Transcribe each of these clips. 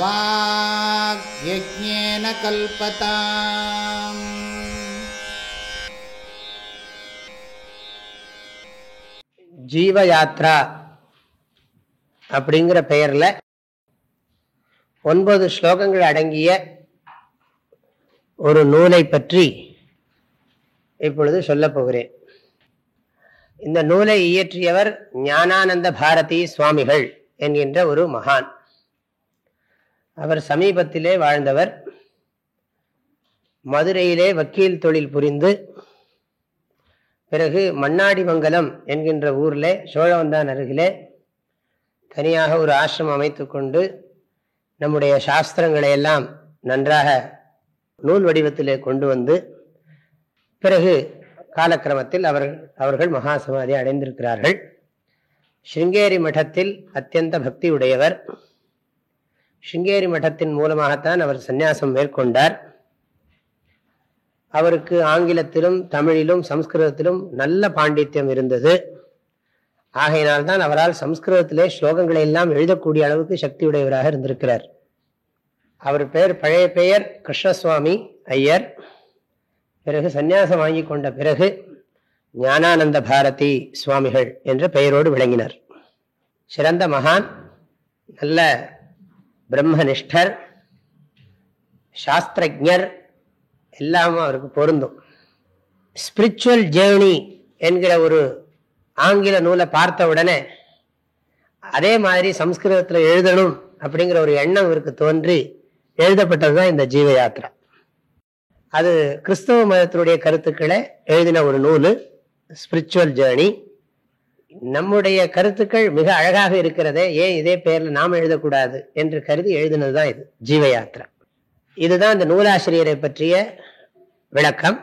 வாக்யஜ்ஞேன கல்பதாம். ஜீவயாத்ரா அப்படிங்கிற பெயர்ல 9 ஸ்லோகங்கள் அடங்கிய ஒரு நூலை பற்றி இப்பொழுது சொல்லப் போகிறேன். இந்த நூலை இயற்றியவர் ஞானானந்த பாரதி சுவாமிகள் என்கின்ற ஒரு மகான். அவர் சமீபத்திலே வாழ்ந்தவர். மதுரையிலே வக்கீல் தொழில் புரிந்து பிறகு மண்ணாடிமங்கலம் என்கின்ற ஊரில் சோழவந்தான் அருகிலே தனியாக ஒரு ஆசிரமம் அமைத்து கொண்டு நம்முடைய சாஸ்திரங்களை எல்லாம் நன்றாக நூல் வடிவத்திலே கொண்டு வந்து பிறகு காலக்கிரமத்தில் அவர்கள் மகாசமாதி அடைந்திருக்கிறார்கள். ஸ்ருங்கேரி மடத்தில் அத்தியந்த பக்தி உடையவர். ஸ்ருங்கேரி மடத்தின் மூலமாகத்தான் அவர் சந்நியாசம் மேற்கொண்டார். அவருக்கு ஆங்கிலத்திலும் தமிழிலும் சம்ஸ்கிருதத்திலும் நல்ல பாண்டித்யம் இருந்தது. ஆகையினால்தான் அவரால் சம்ஸ்கிருதத்திலே ஸ்லோகங்களை எல்லாம் எழுதக்கூடிய அளவுக்கு சக்தியுடையவராக இருந்திருக்கிறார். அவர் பழைய பெயர் கிருஷ்ணசுவாமி ஐயர். பிறகு சந்நியாசம் வாங்கி கொண்ட பிறகு ஞானானந்த பாரதி சுவாமிகள் என்ற பெயரோடு விளங்கினார். சிறந்த மகான், நல்ல பிரம்மனிஷ்டர், சாஸ்திரஜர், எல்லாமும் அவருக்கு பொருந்தும். ஸ்பிரிச்சுவல் ஜேர்னி என்கிற ஒரு ஆங்கில நூலை பார்த்த உடனே அதே மாதிரி சம்ஸ்கிருதத்தில் எழுதணும் அப்படிங்கிற ஒரு எண்ணம் இவருக்கு தோன்றி எழுதப்பட்டதுதான் இந்த ஜீவ யாத்ரா. அது கிறிஸ்தவ மதத்தினுடைய கருத்துக்களை எழுதின ஒரு நூல் ஸ்பிரிச்சுவல் ஜேர்னி. நம்முடைய கருத்துக்கள் மிக அழகாக இருக்கிறதே, ஏன் இதே பெயர்ல நாம் எழுதக்கூடாது என்று கருதி எழுதினதுதான் இது ஜீவ யாத்ரா. இதுதான் இந்த நூலாசிரியரை பற்றிய விளக்கம்.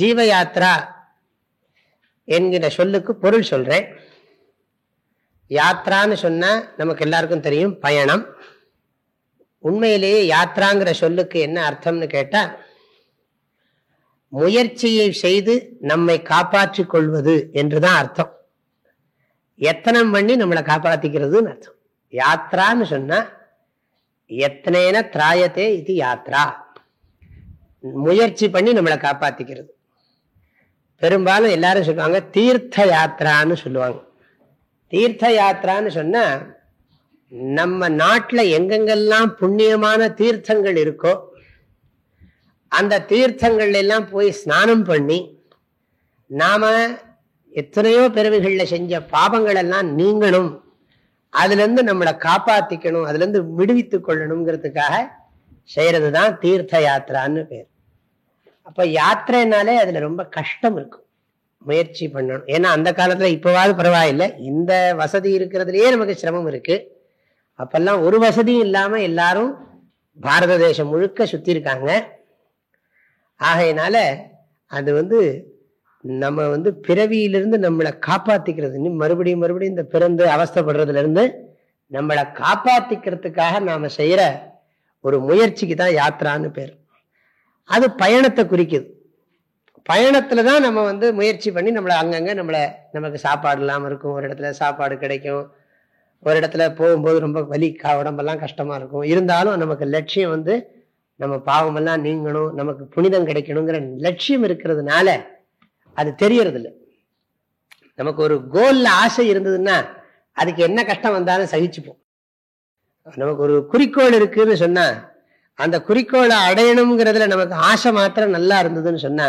ஜீவ யாத்ரா என்கிற சொல்லுக்கு பொருள் சொல்றேன். யாத்ரான்னு சொன்னா நமக்கு எல்லாருக்கும் தெரியும், பயணம். உண்மையிலேயே யாத்ராங்கிற சொல்லுக்கு என்ன அர்த்தம்னு கேட்டா, முயற்சியை செய்து நம்மை காப்பாற்றிக் கொள்வது என்றுதான் அர்த்தம். எத்தனம் பண்ணி நம்மளை காப்பாத்திக்கிறதுன்னு அர்த்தம். யாத்ரான்னு சொன்னா எத்தனேன திராயத்தே இது யாத்ரா, முயற்சி பண்ணி நம்மளை காப்பாத்திக்கிறது. பெரும்பாலும் எல்லாரும் சொல்லுவாங்க தீர்த்த யாத்திரான்னு சொல்லுவாங்க. தீர்த்த யாத்திரான்னு சொன்னா நம்ம நாட்டில் எங்கெங்கெல்லாம் புண்ணியமான தீர்த்தங்கள் இருக்கோ அந்த தீர்த்தங்கள் எல்லாம் போய் ஸ்நானம் பண்ணி நாம எத்தனையோ பிறவிகளில் செஞ்ச பாபங்கள் எல்லாம் நீங்கணும், அதுல இருந்து நம்மளை காப்பாத்திக்கணும், அதுல இருந்து விடுவித்துக் கொள்ளணுங்கிறதுக்காக செய்யறது தான் தீர்த்த யாத்திரான்னு பேர். அப்ப யாத்திரைனாலே அதுல ரொம்ப கஷ்டம் இருக்கும், முயற்சி பண்ணணும். ஏன்னா அந்த காலத்துல இப்பவாது பரவாயில்லை, இந்த வசதி இருக்கிறதுலயே நமக்கு சிரமம் இருக்கு. அப்பெல்லாம் ஒரு வசதியும் இல்லாம எல்லாரும் பாரத தேசம் முழுக்க சுத்தி இருக்காங்க. ஆகையினால அது நம்ம பிறவியிலிருந்து நம்மளை காப்பாத்திக்கிறது, மறுபடியும் இந்த பிறந்து அவஸ்தைப்படுறதுல இருந்து நம்மளை காப்பாத்திக்கிறதுக்காக நாம செய்யற ஒரு முயற்சிக்கு தான் யாத்திரான்னு பேர். அது பயணத்தை குறிக்குது. பயணத்துலதான் நம்ம முயற்சி பண்ணி நம்மளை அங்கங்க நமக்கு சாப்பாடு இல்லாம இருக்கும், ஒரு இடத்துல சாப்பாடு கிடைக்கும், ஒரு இடத்துல போகும்போது ரொம்ப வலி உடம்பெல்லாம் கஷ்டமா இருக்கும். இருந்தாலும் நமக்கு லட்சியம் நம்ம பாவமெல்லாம் நீங்கணும், நமக்கு புனிதம் கிடைக்கணுங்கிற லட்சியம் இருக்கிறதுனால அது தெரியறது இல்லை. நமக்கு ஒரு கோல்ல ஆசை இருந்ததுன்னா அதுக்கு என்ன கஷ்டம் வந்தாலும் சகிச்சுப்போம். நமக்கு ஒரு குறிக்கோள் இருக்குன்னு சொன்னா அந்த குறிக்கோளை அடையணுங்கிறதுல நமக்கு ஆசை மாத்திரம் நல்லா இருந்ததுன்னு சொன்னா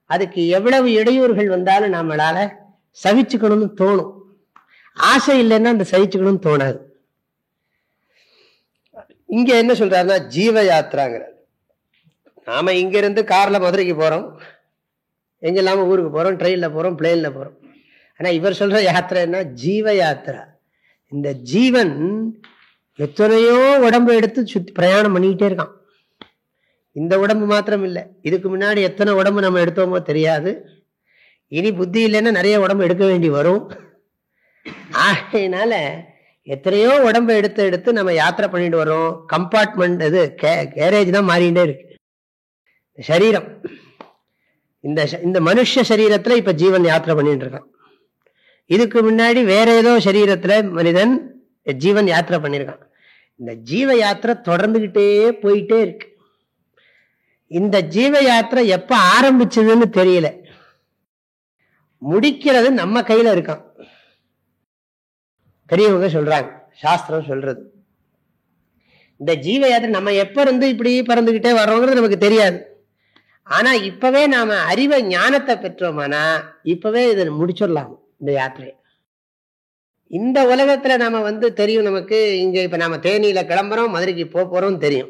அதுக்கு எவ்வளவு இடையூறுகள் வந்தாலும் நம்மளால சகிச்சுக்கணும்னு தோணும். ஆசை இல்லைன்னா அந்த சகிச்சுக்கணும்னு தோணாது. இங்க என்ன சொல்றாருன்னா ஜீவ யாத்திராங்கிறார். நாம இங்க இருந்து கார்ல மதுரைக்கு போறோம், எங்க இல்லாம ஊருக்கு போறோம், ட்ரெயின்ல போறோம், பிளேன்ல போறோம். ஆனா இவர் சொல்ற யாத்திரை என்ன, ஜீவ யாத்திரா. இந்த ஜீவன் எத்தனையோ உடம்பு எடுத்து சுத்தி பிரயாணம் பண்ணிக்கிட்டே இருக்கான். இந்த உடம்பு மாத்திரம் இல்லை, இதுக்கு முன்னாடி எத்தனை உடம்பு நம்ம எடுத்தோமோ தெரியாது. இனி புத்தி இல்லைன்னா நிறைய உடம்பு எடுக்க வேண்டி வரும். ஆகையினால எத்தனையோ உடம்பு எடுத்து நம்ம யாத்திரை பண்ணிட்டு வரோம். கம்பார்ட்மெண்ட் இது கேரேஜ் தான் மாறிட்டே இருக்கு சரீரம். இந்த மனுஷ சரீரத்துல இப்ப ஜீவன் யாத்திரை பண்ணிட்டு இருக்கான். இதுக்கு முன்னாடி வேற ஏதோ சரீரத்துல மனிதன் ஜீவன் யாத்திரை பண்ணியிருக்கான். இந்த ஜீவ யாத்திரை தொடர்ந்துகிட்டே போயிட்டே இருக்கு. இந்த ஜீவ யாத்திரை எப்ப ஆரம்பிச்சதுன்னு தெரியல, முடிக்கிறது நம்ம கையில இருக்கான். பெரியவங்க சொல்றாங்க, சாஸ்திரம் சொல்றது, இந்த ஜீவ யாத்திரை நம்ம எப்ப இருந்து இப்படி பறந்துகிட்டே வர்றோங்கிறது நமக்கு தெரியாது. ஆனா இப்பவே நாம அறிவை ஞானத்தை பெற்றோமானா இப்பவே இதை முடிச்சிடலாம். இந்த யாத்திரை இந்த உலகத்துல நாம தெரியும் நமக்கு, இங்க இப்ப நாம தேனியில கிளம்புறோம், மதுரைக்கு போறோம் தெரியும்.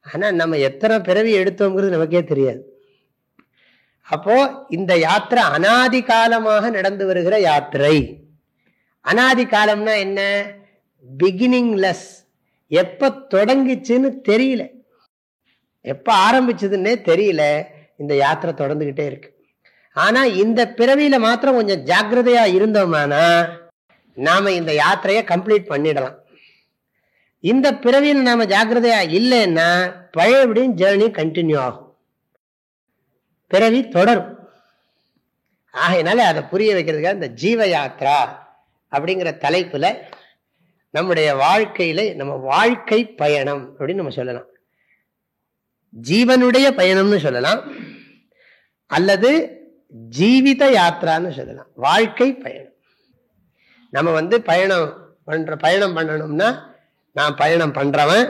ஆனா நம்ம எத்தனை பிறவி எடுத்தோங்கிறது நமக்கே தெரியாது. அப்போ இந்த யாத்திரை அனாதி காலமாக நடந்து வருகிற யாத்திரை. அனாதி காலம்னா என்ன? பிகினிங்லெஸ். எப்ப தொடங்கிச்சுன்னு தெரியல, எப்ப ஆரம்பிச்சதுன்னே தெரியல. இந்த யாத்திரை தொடர்ந்துகிட்டே இருக்கு. ஆனா இந்த பிறவியில மாத்திரம் கொஞ்சம் ஜாக்கிரதையா இருந்தோம்னா நாம இந்த யாத்திரையை கம்ப்ளீட் பண்ணிடலாம். இந்த பிறவியில் நாம ஜாக்கிரதையா இல்லைன்னா பழையபடியும் ஜேர்னி கண்டினியூ ஆகும், பிறவி தொடரும். ஆகையினால அதை புரிய வைக்கிறதுக்காக இந்த ஜீவ யாத்ரா அப்படிங்கிற தலைப்புல நம்முடைய வாழ்க்கையில நம்ம வாழ்க்கை பயணம் அப்படின்னு நம்ம சொல்லலாம், ஜீவனுடைய பயணம்னு சொல்லலாம், அல்லது ஜீவித யாத்திரான்னு சொல்லலாம். வாழ்க்கை பயணம். நம்ம பயணம் பண்ணணும்னா, நான் பயணம் பண்றவன்,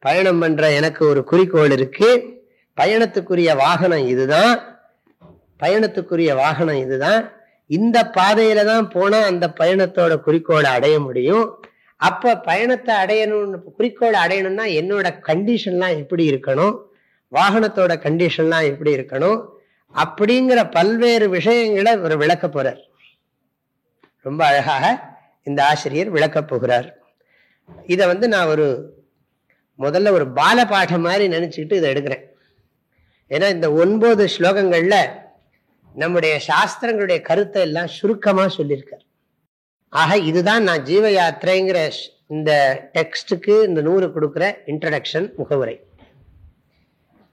பயணம் பண்ற எனக்கு ஒரு குறிக்கோள் இருக்கு, பயணத்துக்குரிய வாகனம் இதுதான், இந்த பாதையில தான் போனா அந்த பயணத்தோட குறிக்கோளை அடைய முடியும். அப்ப பயணத்தை அடையணும், குறிக்கோளை அடையணும்னா என்னோட கண்டிஷன்லாம் எப்படி இருக்கணும், வாகனத்தோட கண்டிஷன்லாம் எப்படி இருக்கணும், அப்படிங்கிற பல்வேறு விஷயங்களை ஒரு விளக்க போறார். ரொம்ப அழகாக இந்த ஆசிரியர் விளக்க போகிறார். இதை நான் முதல்ல ஒரு பால பாடம் மாதிரி நினைச்சுக்கிட்டு இதை எடுக்கிறேன். ஏன்னா இந்த 9 ஸ்லோகங்கள்ல நம்முடைய சாஸ்திரங்களுடைய கருத்தை எல்லாம் சுருக்கமா சொல்லியிருக்கார். ஆக இதுதான் நான் ஜீவ யாத்திரைங்கிற இந்த டெக்ஸ்டுக்கு இந்த நூறு கொடுக்கிற இன்ட்ரடக்ஷன், முகவுரை.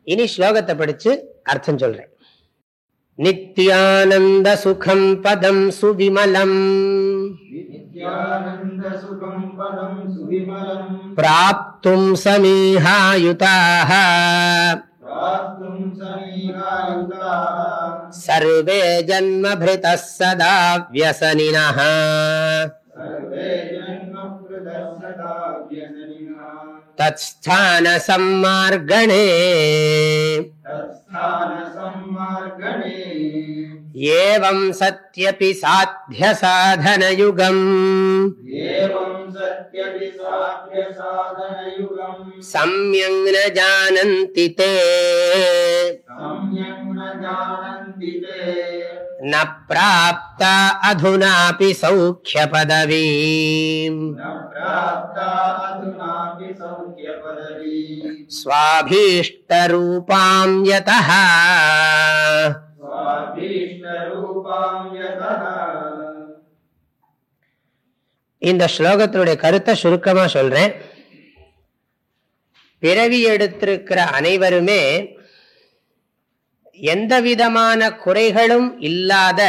இனி ஸ்லோகத்தை படிச்சு அர்த்தம் சொல்றேன். நித்யானந்த சுகம் பதம் சுவிமலம் பிராப்தும் சமீஹாயுதாஹ சர்வே ஜன்மப்ருதः சதா வ்யசனினः தத்ஸ்தான சம்மார்கணே ஏவம் சத்யபி சாத்ய சாதனயுகம் சம்யங் ந ஜானந்தி தே ந ப்ராப்தா அதூனாபி சௌக்ய பதவீம் ஸ்வாபீஷ்டரூபாம் யதஹ. இந்த ஸ்லோகத்தினுடைய கருத்தை சுருக்கமா சொல்றேன். பிறவி எடுத்திருக்கிற அனைவருமே எந்த விதமான குறைகளும் இல்லாத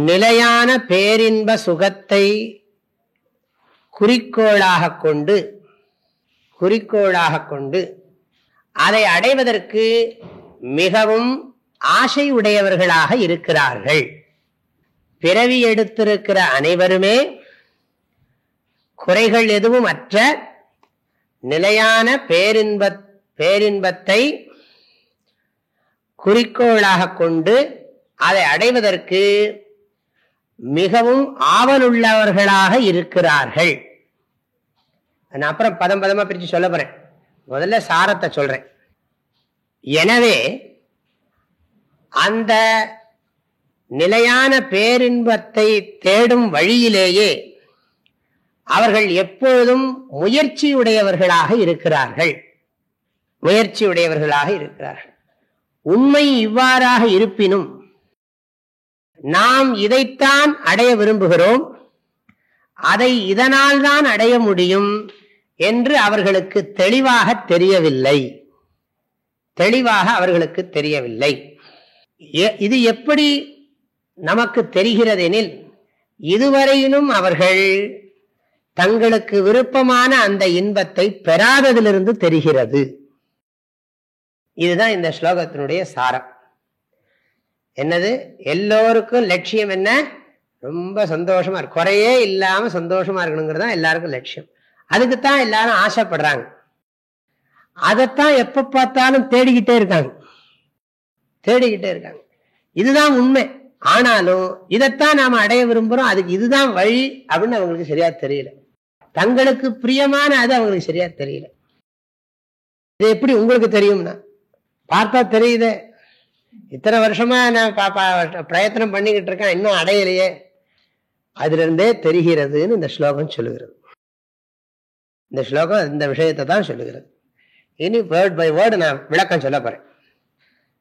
நிலையான பேரின்ப சுகத்தை குறிக்கோளாக கொண்டு அதை அடைவதற்கு மிகவும் ஆசை உடையவர்களாக இருக்கிறார்கள். பிறவி எடுத்திருக்கிற அனைவருமே குறைகள் எதுவும் அற்ற நிலையான பேரின்பத்தை குறிக்கோளாக கொண்டு அதை அடைவதற்கு மிகவும் ஆவலுள்ளவர்களாக இருக்கிறார்கள். நான் அப்புறம் பதம் பதமா பிரிச்சு சொல்ல போறேன். முதல்ல சாரத்தை சொல்றேன். எனவே அந்த நிலையான பேரின்பத்தை தேடும் வழியிலேயே அவர்கள் எப்போதும் முயற்சியுடையவர்களாக இருக்கிறார்கள். உண்மை இவ்வாறாக இருப்பினும் நாம் இதைத்தான் அடைய விரும்புகிறோம், அதை இதனால் தான் அடைய முடியும் என்று அவர்களுக்கு தெளிவாக தெரியவில்லை. இது எப்படி நமக்கு தெரிகிறதெனில், இதுவரையிலும் அவர்கள் தங்களுக்கு விருப்பமான அந்த இன்பத்தை பெறாததிலிருந்து தெரிகிறது. இதுதான் இந்த ஸ்லோகத்தினுடைய சாரம். என்னது? எல்லோருக்கும் லட்சியம் என்ன? ரொம்ப சந்தோஷமா இருக்கு, குறையே இல்லாம சந்தோஷமா இருக்கணுங்கிறது தான் எல்லாருக்கும் லட்சியம். அதுக்குத்தான் எல்லாரும் ஆசைப்படுறாங்க. அதைத்தான் எப்ப பார்த்தாலும் தேடிக்கிட்டே இருக்காங்க. இதுதான் உண்மை. ஆனாலும் இதைத்தான் நாம அடைய விரும்புறோம், அதுக்கு இதுதான் வழி அப்படின்னு அவங்களுக்கு சரியா தெரியல. தங்களுக்கு பிரியமான அது அவங்களுக்கு சரியா தெரியல. இது எப்படி உங்களுக்கு தெரியும்னா, பார்த்தா தெரியுதே, இத்தனை வருஷமா நான் பிரயத்தனம் பண்ணிக்கிட்டு இருக்கேன், இன்னும் அடையலையே, அதுல இருந்தே தெரிகிறதுன்னு இந்த ஸ்லோகம் சொல்லுகிறது. இந்த ஸ்லோகம் இந்த விஷயத்தை தான் சொல்லுகிறது. இனி வேர்ட் பை வேர்டு நான் விளக்கம் சொல்ல போறேன்.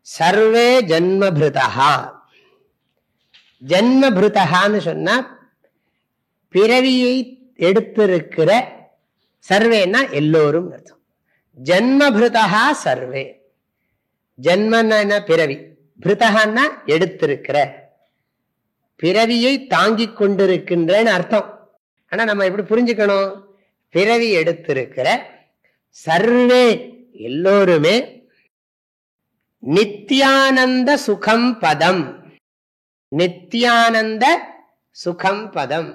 சர்வே ஜன்மபிருதா. ஜன்மபிருதான்னு சொன்னா பிறவியை எடுத்திருக்கிற, சர்வேன்னா எல்லோரும் அர்த்தம். ஜன்மபிருதா சர்வே. ஜன்மன்னா பிறவி, பிருதகான்னா எடுத்திருக்கிற, பிறவியை தாங்கிக் கொண்டிருக்கின்றன்னு அர்த்தம். ஆனா நம்ம எப்படி புரிஞ்சுக்கணும்? பிறவி எடுத்திருக்கிற சர்வே எல்லோருமே நித்யானந்த சுகம் பதம். நித்யானந்த சுகம் பதம்,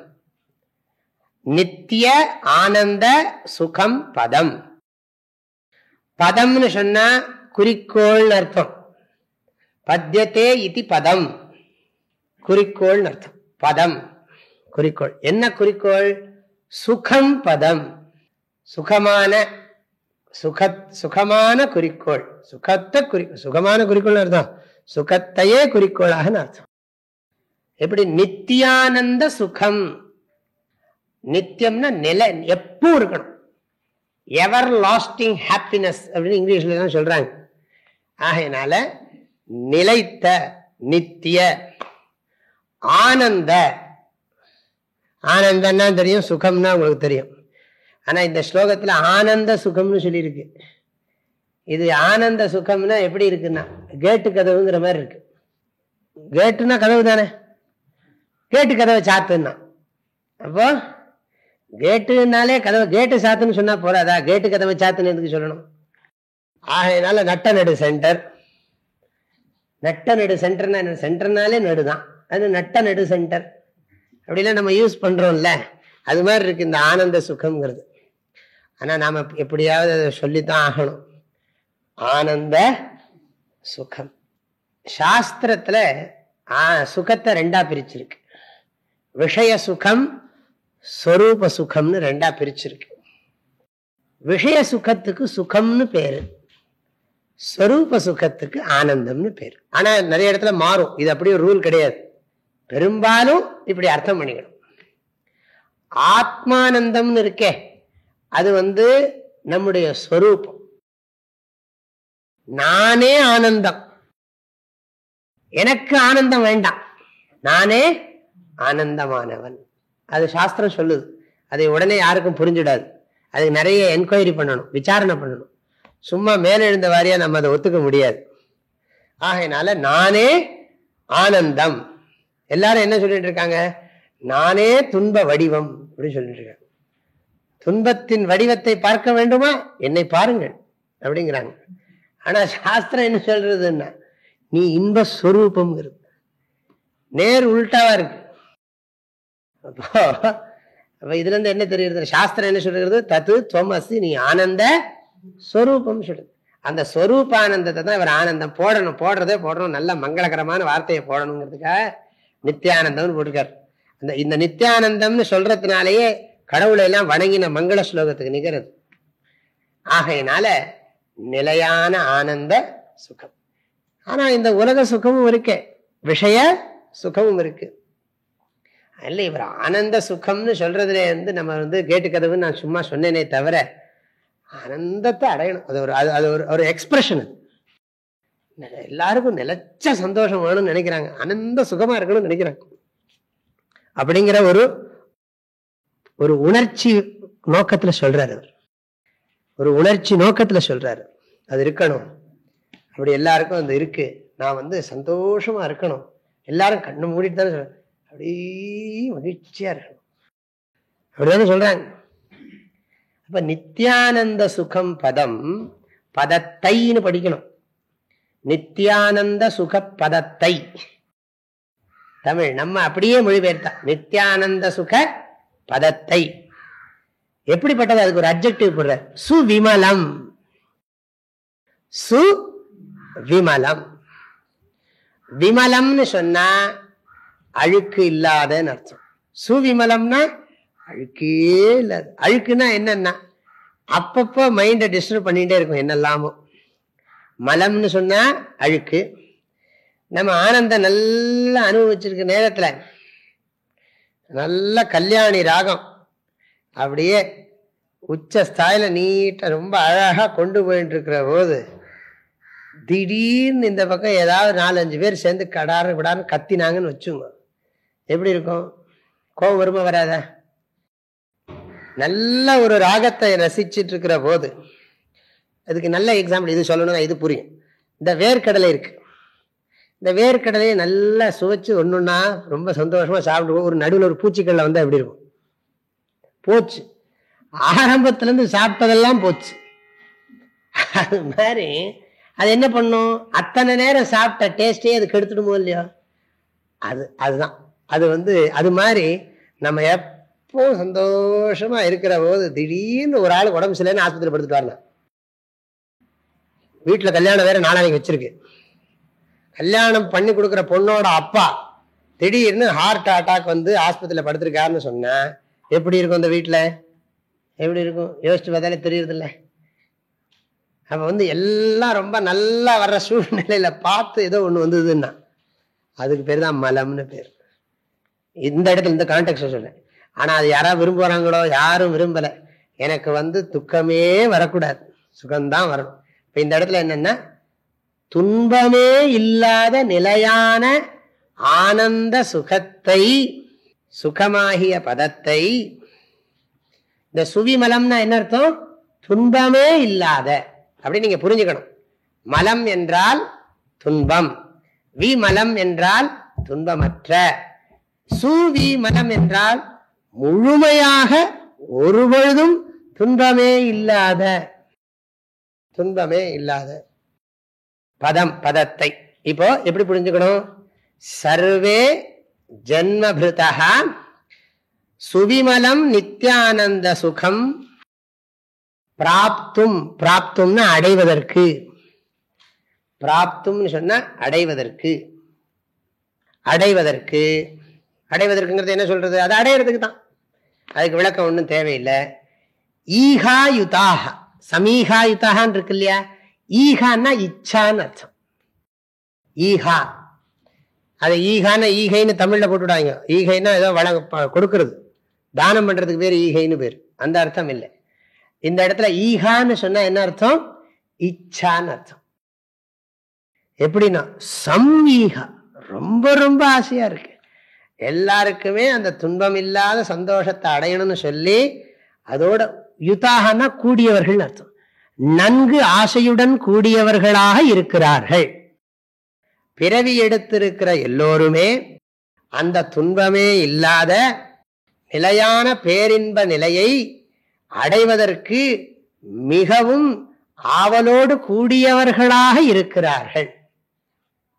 நித்திய ஆனந்த சுகம் பதம். பதம்னு சொன்னா குறிக்கோள் அர்த்தம். பத்யத்தே இதி பதம், குறிக்கோள் அர்த்தம். பதம் குறிக்கோள். என்ன குறிக்கோள்? சுகம் பதம், சுகமான சுகமான குறிக்கோள். சுகத்தை சுகமான குறிக்கோள் அர்த்தம், சுகத்தையே குறிக்கோளாக அர்த்தம். எப்படி? நித்தியானந்த சுகம். நித்தியம்னா நிலை, எப்போ இருக்கணும். எவர் லாஸ்டிங் ஹாப்பினஸ் அப்படின்னு இங்கிலீஷ்ல தான் சொல்றாங்க. ஆகையினால நிலைத்த நித்திய ஆனந்த. ஆனந்தம்னா தெரியும், சுகம்னா உங்களுக்கு தெரியும். ஆனா இந்த ஸ்லோகத்துல ஆனந்த சுகம்னு சொல்லியிருக்கு. இது ஆனந்த சுகம்னா எப்படி இருக்குன்னா கேட்டு கதவுங்கிற மாதிரி இருக்கு. கேட்டுனா கதவு தானே, கேட்டு கதவை சாத்துன்னா. அப்போ கேட்டுனாலே கதவை கேட்டு சாத்துன்னு சொன்னா போறாதா? கேட்டு கதவை சாத்துன்னு எதுக்கு சொல்லணும்? ஆகையினால நட்ட நடு சென்டர். நட்ட நடு சென்டர்னா என்ன? சென்டர்னாலே நடுதான், அது நட்ட நடு சென்டர் அப்படிலாம் நம்ம யூஸ் பண்றோம்ல, அது மாதிரி இருக்கு இந்த ஆனந்த சுகம்ங்கிறது. ஆனா நாம எப்படியாவது அதை சொல்லித்தான் ஆகணும். ஆனந்த சுகம். சாஸ்திரத்துல சுகத்தை ரெண்டா பிரிச்சிருக்கு. விஷய சுகம், ஸ்வரூப சுகம்னு ரெண்டா பிரிச்சிருக்கு. விஷய சுகத்துக்கு சுகம்னு பேரு, ஸ்வரூப சுகத்துக்கு ஆனந்தம்னு பேரு. ஆனா நிறைய இடத்துல மாறும், இது அப்படி ஒரு ரூல் கிடையாது. பெரும்பாலும் இப்படி அர்த்தம் பண்ணிக்கணும். ஆத்மானந்தம்னு இருக்கே, அது நம்முடைய ஸ்வரூபம். நானே ஆனந்தம், எனக்கு ஆனந்தம் வேண்டாம், நானே ஆனந்தமானவன். அது சாஸ்திரம் சொல்லுது. அதை உடனே யாருக்கும் புரிஞ்சிடாது. அதுக்கு நிறைய என்கொயரி பண்ணணும், விசாரணை பண்ணணும். சும்மா மேலெழுந்த வாரியா நம்ம அதை ஒத்துக்க முடியாது. ஆகையினால நானே ஆனந்தம். எல்லாரும் என்ன சொல்லிட்டு இருக்காங்க? நானே துன்ப வடிவம் அப்படின்னு சொல்லிட்டு இருக்காங்க. துன்பத்தின் வடிவத்தை பார்க்க வேண்டுமா, என்னை பாருங்கள் அப்படிங்கிறாங்க. ஆனா சாஸ்திரம் என்ன சொல்றதுன்னா, நீ இன்பஸ்வரூபம். நேர் உள்டாவா இருக்கு. அப்போ இதுல இருந்து என்ன தெரியுது? சாஸ்திரம் என்ன சொல்றது? தத்து துவமசி, நீ ஆனந்த ஸ்வரூபம் சொல்றது. அந்த ஸ்வரூப ஆனந்தத்தை தான் இவர் ஆனந்தம் போடணும், போடுறதே போடணும், நல்ல மங்களகரமான வார்த்தையை போடணுங்கிறதுக்காக நித்தியானந்தம்னு போட்டிருக்காரு. இந்த நித்தியானந்தம்னு சொல்றதுனாலேயே கடவுளை எல்லாம் வணங்கின மங்கள ஸ்லோகத்துக்கு நிகழ்து. ஆகையினால நிலையான ஆனந்த சுகம். ஆனா இந்த உலக சுகமும் இருக்கு, விஷய சுகமும் இருக்கு. அல்ல இவர் ஆனந்த சுகம்னு சொல்றதுல நம்ம கேட்டு கதவுன்னு நான் சும்மா சொன்னேனே தவிர, ஆனந்தத்தை அடையணும். அது ஒரு எக்ஸ்பிரஷன். எல்லாருக்கும் நிலைச்ச சந்தோஷம் வேணும்னு நினைக்கிறாங்க, ஆனந்த சுகமா இருக்கணும்னு நினைக்கிறாங்க. அப்படிங்கிற ஒரு உணர்ச்சி நோக்கத்துல சொல்றாரு. ஒரு உணர்ச்சி நோக்கத்துல சொல்றாரு, அது இருக்கணும். அப்படி எல்லாருக்கும் அது இருக்கு. நான் சந்தோஷமா இருக்கணும், எல்லாரும் கண்ணு மூடிட்டு தானே அப்படி மகிழ்ச்சியா இருக்கணும் அப்படிதானே சொல்றாங்க. அப்ப நித்யானந்த சுகம் பதம் பதத்தைன்னு படிக்கணும். நித்யானந்த சுக பதத்தை தமிழ் நம்ம அப்படியே மொழிபெயர்த்தா நித்யானந்த சுக பதத்தை. எப்படிப்பட்டது? அதுக்கு ஒரு அட்ஜெக்டிவ் போடுற, சுவிமலம். சுவிமலம், விமலம்னு சொன்னா அழுக்கு இல்லாதன்னு அர்த்தம். சுவிமலம்னா அழுக்கே இல்லாத. அழுக்குன்னா என்னன்னா அப்பப்போ மைண்டை டிஸ்டர்ப் பண்ணிட்டே இருக்கும் என்னெல்லாமோ. மலம்னு சொன்னா அழுக்கு. நம்ம ஆனந்தம் நல்லா அனுபவிச்சிருக்க நேரத்துல நல்ல கல்யாணி ராகம் அப்படியே உச்ச ஸ்தாயில நீட்டா ரொம்ப அழகா கொண்டு போயிட்டு இருக்கிற போது திடீர்னு இந்த பக்கம் ஏதாவது 4-5 பேர் சேர்ந்து கடாறு விடான்னு கத்தினாங்கன்னு வச்சுங்க, எப்படி இருக்கும்? கோபம் வருமா வராதா? நல்ல ஒரு ராகத்தை ரசிச்சுட்டு இருக்கிற போது, அதுக்கு நல்ல எக்ஸாம்பிள் இது சொல்லணும்னா இது புரியும். இந்த வேர்க்கடலை இருக்கு, இந்த வேர்க்கடலையை நல்லா சுவைச்சு ஒண்ணுன்னா ரொம்ப சந்தோஷமா சாப்பிடுவோம். ஒரு நடுவில் ஒரு பூச்சிக்கடலை வந்தா எப்படி இருக்கும்? போச்சு, ஆரம்பத்துல இருந்து சாப்பிட்டதெல்லாம் போச்சு. அது மாதிரி அது என்ன பண்ணும்? அத்தனை நேரம் சாப்பிட்ட டேஸ்டே அது கெடுத்துடுமோ இல்லையோ? அதுதான் அது மாதிரி நம்ம எப்போ சந்தோஷமா இருக்கிற போது திடீர்னு ஒரு ஆள் உடம்பு சரியில்லைன்னு ஆஸ்பத்திரி படுத்துட்டு வரலாம். வீட்டுல கல்யாணம் வேற நாளானைக்கு வச்சிருக்கு. கல்யாணம் பண்ணி கொடுக்குற பொண்ணோட அப்பா திடீர்னு ஹார்ட் அட்டாக் வந்து ஆஸ்பத்திரியில படுத்திருக்காருன்னு சொன்னா எப்படி இருக்கும்? அந்த வீட்டுல எப்படி இருக்கும்? யோசிச்சு பார்த்தாலே தெரியுறது இல்லை. அப்ப எல்லாம் ரொம்ப நல்லா வர்ற சூழ்நிலையில பார்த்து ஏதோ ஒண்ணு வந்ததுன்னா அதுக்கு பேர் தான் மலம்னு பேர். இந்த இடத்துல இந்த கான்டெக்ட் சொல்றேன். ஆனா அது யாராவது விரும்புறாங்களோ? யாரும் விரும்பல. எனக்கு துக்கமே வரக்கூடாது, சுகம்தான் வரணும். இப்ப இந்த இடத்துல என்னன்னா துன்பமே இல்லாத நிலையான ஆனந்த சுகத்தை, சுகமாகிய பதத்தை. இந்த சுவிமலம்னா என்ன அர்த்தம்? துன்பமே இல்லாத அப்படி நீங்க புரிஞ்சுக்கணும். மலம் என்றால் துன்பம், விமலம் என்றால் துன்பமற்ற, சுவிமலம் என்றால் முழுமையாக ஒருபொழுதும் துன்பமே இல்லாத, துன்பமே இல்லாத பதம், பதத்தை. இப்போ எப்படி புரிஞ்சுக்கணும்? சர்வே ஜன்மபிருதா சுவிமலம் நித்யானந்த சுகம் பிராப்தும். பிராப்தும்னா அடைவதற்கு, பிராப்தும்னு சொன்னா அடைவதற்கு. அடைவதற்கு, அடைவதற்குங்கிறது என்ன சொல்றது? அது அடையிறதுக்கு தான், அதுக்கு விளக்கம் ஒன்றும் தேவையில்லை. ஈகாயுதாக, சமீகாயுதான்னு இருக்கு இல்லையா? ஈகான்னா இச்சான்னு அர்த்தம். ஈகா, அதை ஈகான ஈகைன்னு தமிழ்ல போட்டுவிடாங்க. ஈகைன்னா ஏதோ வளங்க கொடுக்கறது, தானம் பண்றதுக்கு பேர் ஈகைன்னு பேர், அந்த அர்த்தம் இல்லை. இந்த இடத்துல ஈகான்னு சொன்னா என்ன அர்த்தம்? இச்சான்னு அர்த்தம். எப்படின்னா சம்ஈகா, ரொம்ப ரொம்ப ஆசையா இருக்கு, எல்லாருக்குமே அந்த துன்பம் இல்லாத சந்தோஷத்தை அடையணும்னு சொல்லி, அதோட யுதாகனா கூடியவர்கள் அர்த்தம். நன்கு ஆசையுடன் கூடியவர்களாக இருக்கிறார்கள். பிறவி எடுத்திருக்கிற எல்லோருமே அந்த துன்பமே இல்லாத நிலையான பேரின்ப நிலையை அடைவதற்கு மிகவும் ஆவலோடு கூடியவர்களாக இருக்கிறார்கள்.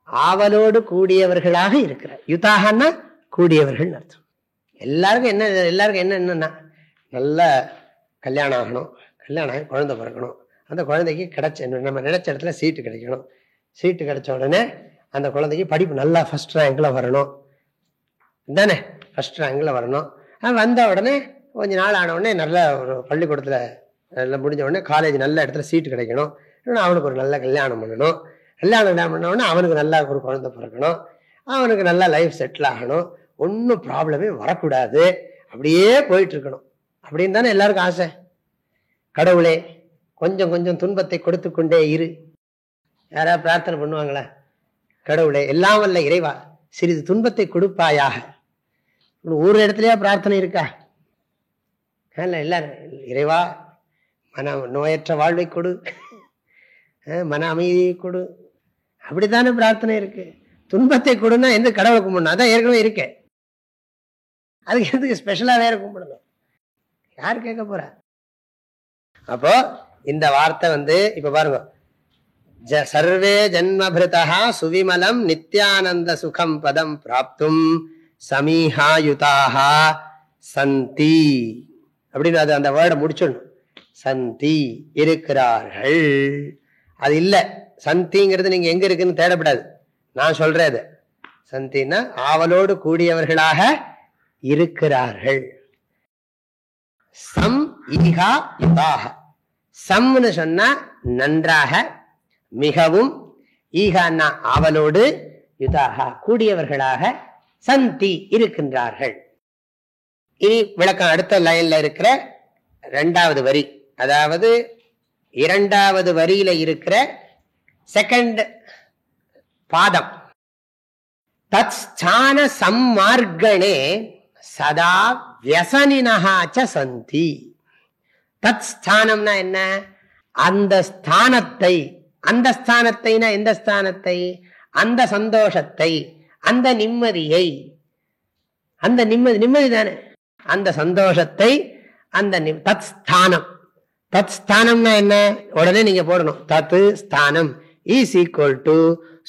ஆவலோடு கூடியவர்களாக இருக்கிறார். யுதாகனா கூடியவர்கள் அர்த்தம். எல்லாருக்கும் என்னன்னா நல்ல கல்யாணம் ஆகணும், கல்யாணம் குழந்தை பிறக்கணும், அந்த குழந்தைக்கு நம்ம நினைச்ச இடத்துல சீட்டு கிடைக்கணும், சீட்டு கிடைச்ச உடனே அந்த குழந்தைக்கு படிப்பு நல்லா ஃபர்ஸ்ட் ரேங்க்ல வரணும் தானே, ஃபர்ஸ்ட் ரேங்க்ல வரணும். வந்த உடனே கொஞ்ச நாள் ஆன உடனே நல்ல ஒரு பள்ளிக்கூடத்துல நல்லா முடிஞ்ச உடனே காலேஜ் நல்ல இடத்துல சீட்டு கிடைக்கணும், அவனுக்கு ஒரு நல்ல கல்யாணம் பண்ணணும், கல்யாணம் பண்ண உடனே அவனுக்கு நல்லா ஒரு குழந்தை பிறக்கணும், அவனுக்கு நல்லா லைஃப் செட்டில் ஆகணும், ஒன்றும் ப்ராப்ளமே வரக்கூடாது, அப்படியே போயிட்டு இருக்கணும் அப்படின்னு தானே எல்லாருக்கும் ஆசை. கடவுளே கொஞ்சம் கொஞ்சம் துன்பத்தை கொடுத்து கொண்டே இரு. யாராவது பிரார்த்தனை பண்ணுவாங்களா? கடவுளே எல்லாம் வல்ல இறைவா சிறிது துன்பத்தை கொடுப்பாயாக. ஒரு இடத்துலயா பிரார்த்தனை இருக்கா? எல்லாரும் இறைவா மன நோயற்ற வாழ்வை கொடு, மன அமைதியை கொடு, அப்படித்தானே பிரார்த்தனை இருக்கு. துன்பத்தை கொடுன்னா எந்த கடவுளை கும்பிடணும்? அதான் ஏற்கனவே இருக்கேன், அதுக்கு எதுக்கு ஸ்பெஷலா வேற கும்பிடணும்? யார் கேட்க போறா? அப்போ இந்த வார்த்தை இப்ப பாருங்க, சர்வே ஜன்மபிருதா சுவிமலம் நித்யானந்த சுகம் பதம் பிராப்தும் சமீஹாயுதாக சந்தி அப்படின்னு அது அந்த வேர்டை முடிச்சிடணும். சந்தி இருக்கிறார்கள். அது இல்ல, சந்திங்கிறது நீங்க எங்க இருக்குன்னு தேடப்படாது, நான் சொல்றேன். அது சந்தின்னா ஆவலோடு கூடியவர்களாக இருக்கிறார்கள். சம் ஈகா யுதாக, சம்னு சொன்னா நன்றாக, மிகவும், ஈகான்னா ஆவலோடு, யுதாக கூடியவர்களாக, சந்தி இருக்கின்றார்கள். இனி விளக்கம் அடுத்த லைன்ல இருக்கிற இரண்டாவது வரி, அதாவது இரண்டாவது வரியில இருக்கிற செகண்ட் பாதம். தத் ஸ்தான சம்மார்கணே சதா வியசனினஹாச்ச சந்தி. தத் ஸ்தானம்னா என்ன? அந்த ஸ்தானத்தை, அந்த ஸ்தானத்தைனா எந்த ஸ்தானத்தை? அந்த சந்தோஷத்தை, அந்த நிம்மதியை, அந்த நிம்மதி தானே, அந்த சந்தோஷத்தை, அந்த தத் ஸ்தானம். தத் ஸ்தானம்னா என்ன? உடனே நீங்க போடணும், தத் ஸ்தானம் இஸ் ஈக்குவல் டு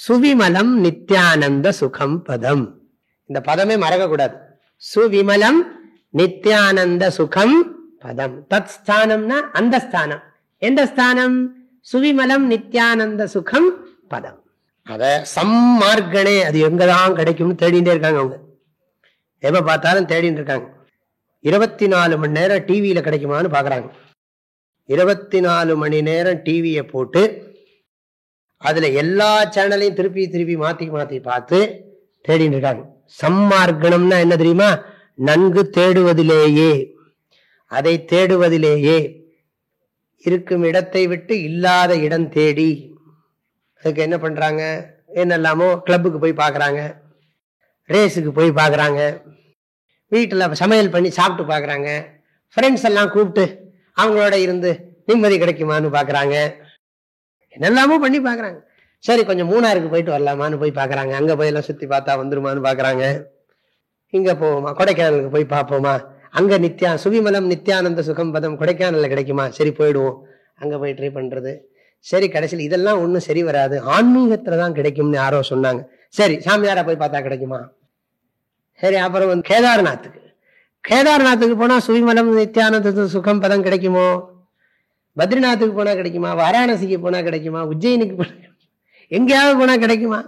சுவிமலம் நித்யானந்த சுகம் பதம். இந்த பதமே மறக்க கூடாது. சுவிமலம் நித்யானந்த சுகம் பதம். தத் ஸ்தானம்னா அந்த ஸ்தானம். எந்த ஸ்தானம்? சுவிமலம் நித்யானந்த சுகம் பதம். அத சம்மார்கணே, அது எங்கதான் கிடைக்கும்னு தேடிட்டே இருக்காங்க அவங்க. எப்ப பார்த்தாலும் தேடிட்டு இருக்காங்க. 24 மணி நேரம் டிவியில கிடைக்குமான்னு பாக்குறாங்க. 24 மணி நேரம் டிவியை போட்டு அதுல எல்லா சேனலையும் திருப்பி திருப்பி மாத்தி மாத்தி பார்த்து தேடிட்டு இருக்காங்க. சம்மார்கணம்னா என்ன தெரியுமா? நன்கு தேடுவதிலேயே, அதை தேடுவதிலேயே, இருக்கும் இடத்தை விட்டு இல்லாத இடம் தேடி. அதுக்கு என்ன பண்றாங்க? என்னெல்லாமோ கிளப்புக்கு போய் பாக்குறாங்க, ரேஸுக்கு போய் பாக்குறாங்க, வீட்டுல சமையல் பண்ணி சாப்பிட்டு பாக்குறாங்க, ஃப்ரெண்ட்ஸ் எல்லாம் கூப்பிட்டு அவங்களோட இருந்து நிம்மதி கிடைக்குமான்னு பாக்குறாங்க, என்னெல்லாமோ பண்ணி பாக்குறாங்க. சரி கொஞ்சம் மூணாருக்கு போயிட்டு வரலாமான்னு போய் பாக்குறாங்க, அங்க போய் எல்லாம் சுத்தி பார்த்தா வந்துருமான்னு பாக்குறாங்க. இங்க போவோமா, கொடைக்கானலுக்கு போய் பார்ப்போமா, அங்க சுவிமலம் நித்யானந்த சுகம் பதம் கொடைக்கானல்ல கிடைக்குமா, சரி போயிடுவோம், அங்க போய் ட்ரை பண்றது. சரி கடைசியில் இதெல்லாம் ஒன்றும் சரி வராது, ஆன்மீகத்துலதான் கிடைக்கும்னு யாரோ சொன்னாங்க. சரி சாமியாரா போய் பார்த்தா கிடைக்குமா? சரி அப்புறம் கேதார்நாத்துக்கு போனா சுவிமலம் நித்யானந்த சுகம் பதம் கிடைக்குமோ? பத்ரிநாத்துக்கு போனா கிடைக்குமா? வாராணசிக்கு போனா கிடைக்குமா? உஜ்ஜயினிக்கு போனா, எங்கேயாவது போனா கிடைக்குமா?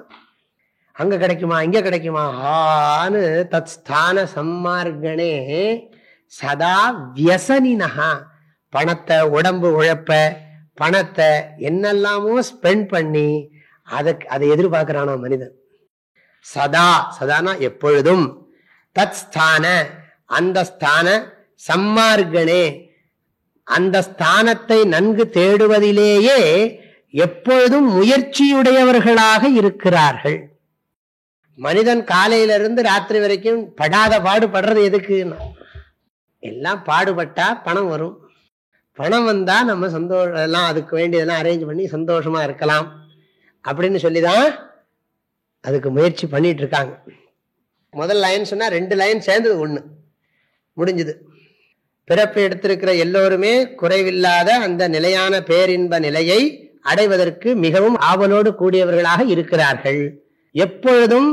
அங்க கிடைக்குமா, இங்க கிடைக்குமா? ஆனு தத் ஸ்தான சம்மார்கணே சதா வியசனினஹா, பணத்தை, உடம்பு உழைப்ப, பணத்தை என்னெல்லாமோ ஸ்பெண்ட் பண்ணி அதை எதிர்பார்க்கிறானோ மனிதன். சதா, சதானா எப்பொழுதும், தத் ஸ்தான அந்த ஸ்தான, சம்மார்கணே அந்த ஸ்தானத்தை நன்கு தேடுவதிலேயே எப்பொழுதும் முயற்சியுடையவர்களாக இருக்கிறார்கள். மனிதன் காலையிலிருந்து ராத்திரி வரைக்கும் படாத பாடுபடுறது எதுக்கு? எல்லாம் பாடுபட்டா பணம் வரும், பணம் வந்தா நம்ம சந்தோஷம், எல்லாம் அதுக்கு வேண்டியதெல்லாம் அரேஞ்ச் பண்ணி சந்தோஷமா இருக்கலாம் அப்படின்னு சொல்லிதான் அதுக்கு முயற்சி பண்ணிட்டு இருக்காங்க. முதல் லைன் சொன்னா 2 லைன் சேர்ந்தது 1 முடிஞ்சது. பிறப்பு எடுத்திருக்கிற எல்லோருமே குறைவில்லாத அந்த நிலையான பேரின்ப நிலையை அடைவதற்கு மிகவும் ஆவலோடு கூடியவர்களாக இருக்கிறார்கள். எப்பொழுதும்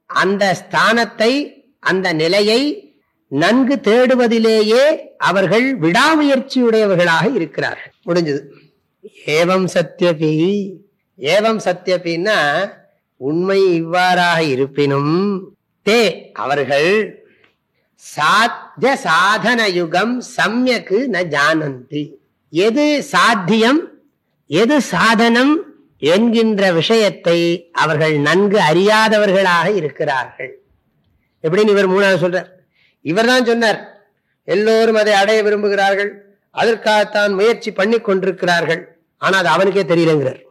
அந்த ஸ்தானத்தை, அந்த நிலையை நன்கு தேடுவதிலேயே அவர்கள் விடாமுயற்சியுடையவர்களாக இருக்கிறார்கள். முடிஞ்சது. ஏவம் சத்யபி, ஏவம் சத்யபின்னா உண்மை இவ்வாறாக இருப்பினும், தே அவர்கள் சாத்திய சாதன யுகம் சம்யக்கு ந ஜானந்தி, எது சாத்தியம் எது சாதனம் என்கின்ற விஷயத்தை அவர்கள் நன்கு அறியாதவர்களாக இருக்கிறார்கள். எப்படின்னு இவர் 3வது சொல்றார். இவர் தான் சொன்னார் எல்லோரும் அதை அடைய விரும்புகிறார்கள், அதற்காகத்தான் முயற்சி பண்ணி கொண்டிருக்கிறார்கள், ஆனா அது அவனுக்கே தெரியலங்கிறார்.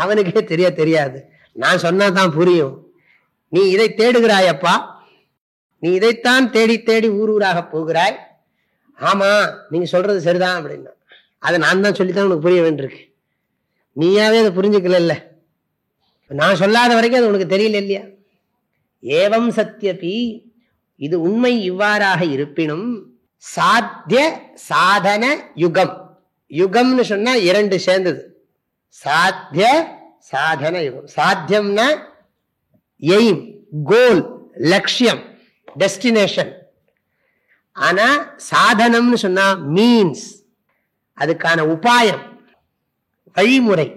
அவனுக்கே தெரியாது, நான் சொன்னாதான் புரியும். நீ இதை தேடுகிறாயப்பா, நீ இதைத்தான் தேடி தேடி ஊராக போகிறாய். ஆமா நீங்க சொல்றது சரிதான் அப்படின்னா, அதை நான் தான் சொல்லித்தான் உனக்கு புரிய வேண்டியிருக்கு. நீயாவே அதை புரிஞ்சுக்கல, நான் சொல்லாத வரைக்கும் அது உனக்கு தெரியல இல்லையா? ஏவம் சத்யபி, இது உண்மை இவ்வாறாக இருப்பினும், சாத்திய சாதன யுகம், யுகம்னு சொன்னா இரண்டு சேர்ந்தது. சாத்திய சாதன யுகம். சாத்தியம்னா எய்ம், கோல், லட்சியம், டெஸ்டினேஷன். ஆனா சாதனம்னு சொன்னா மீன்ஸ், அதுக்கான உபாயம், வழிமுறை.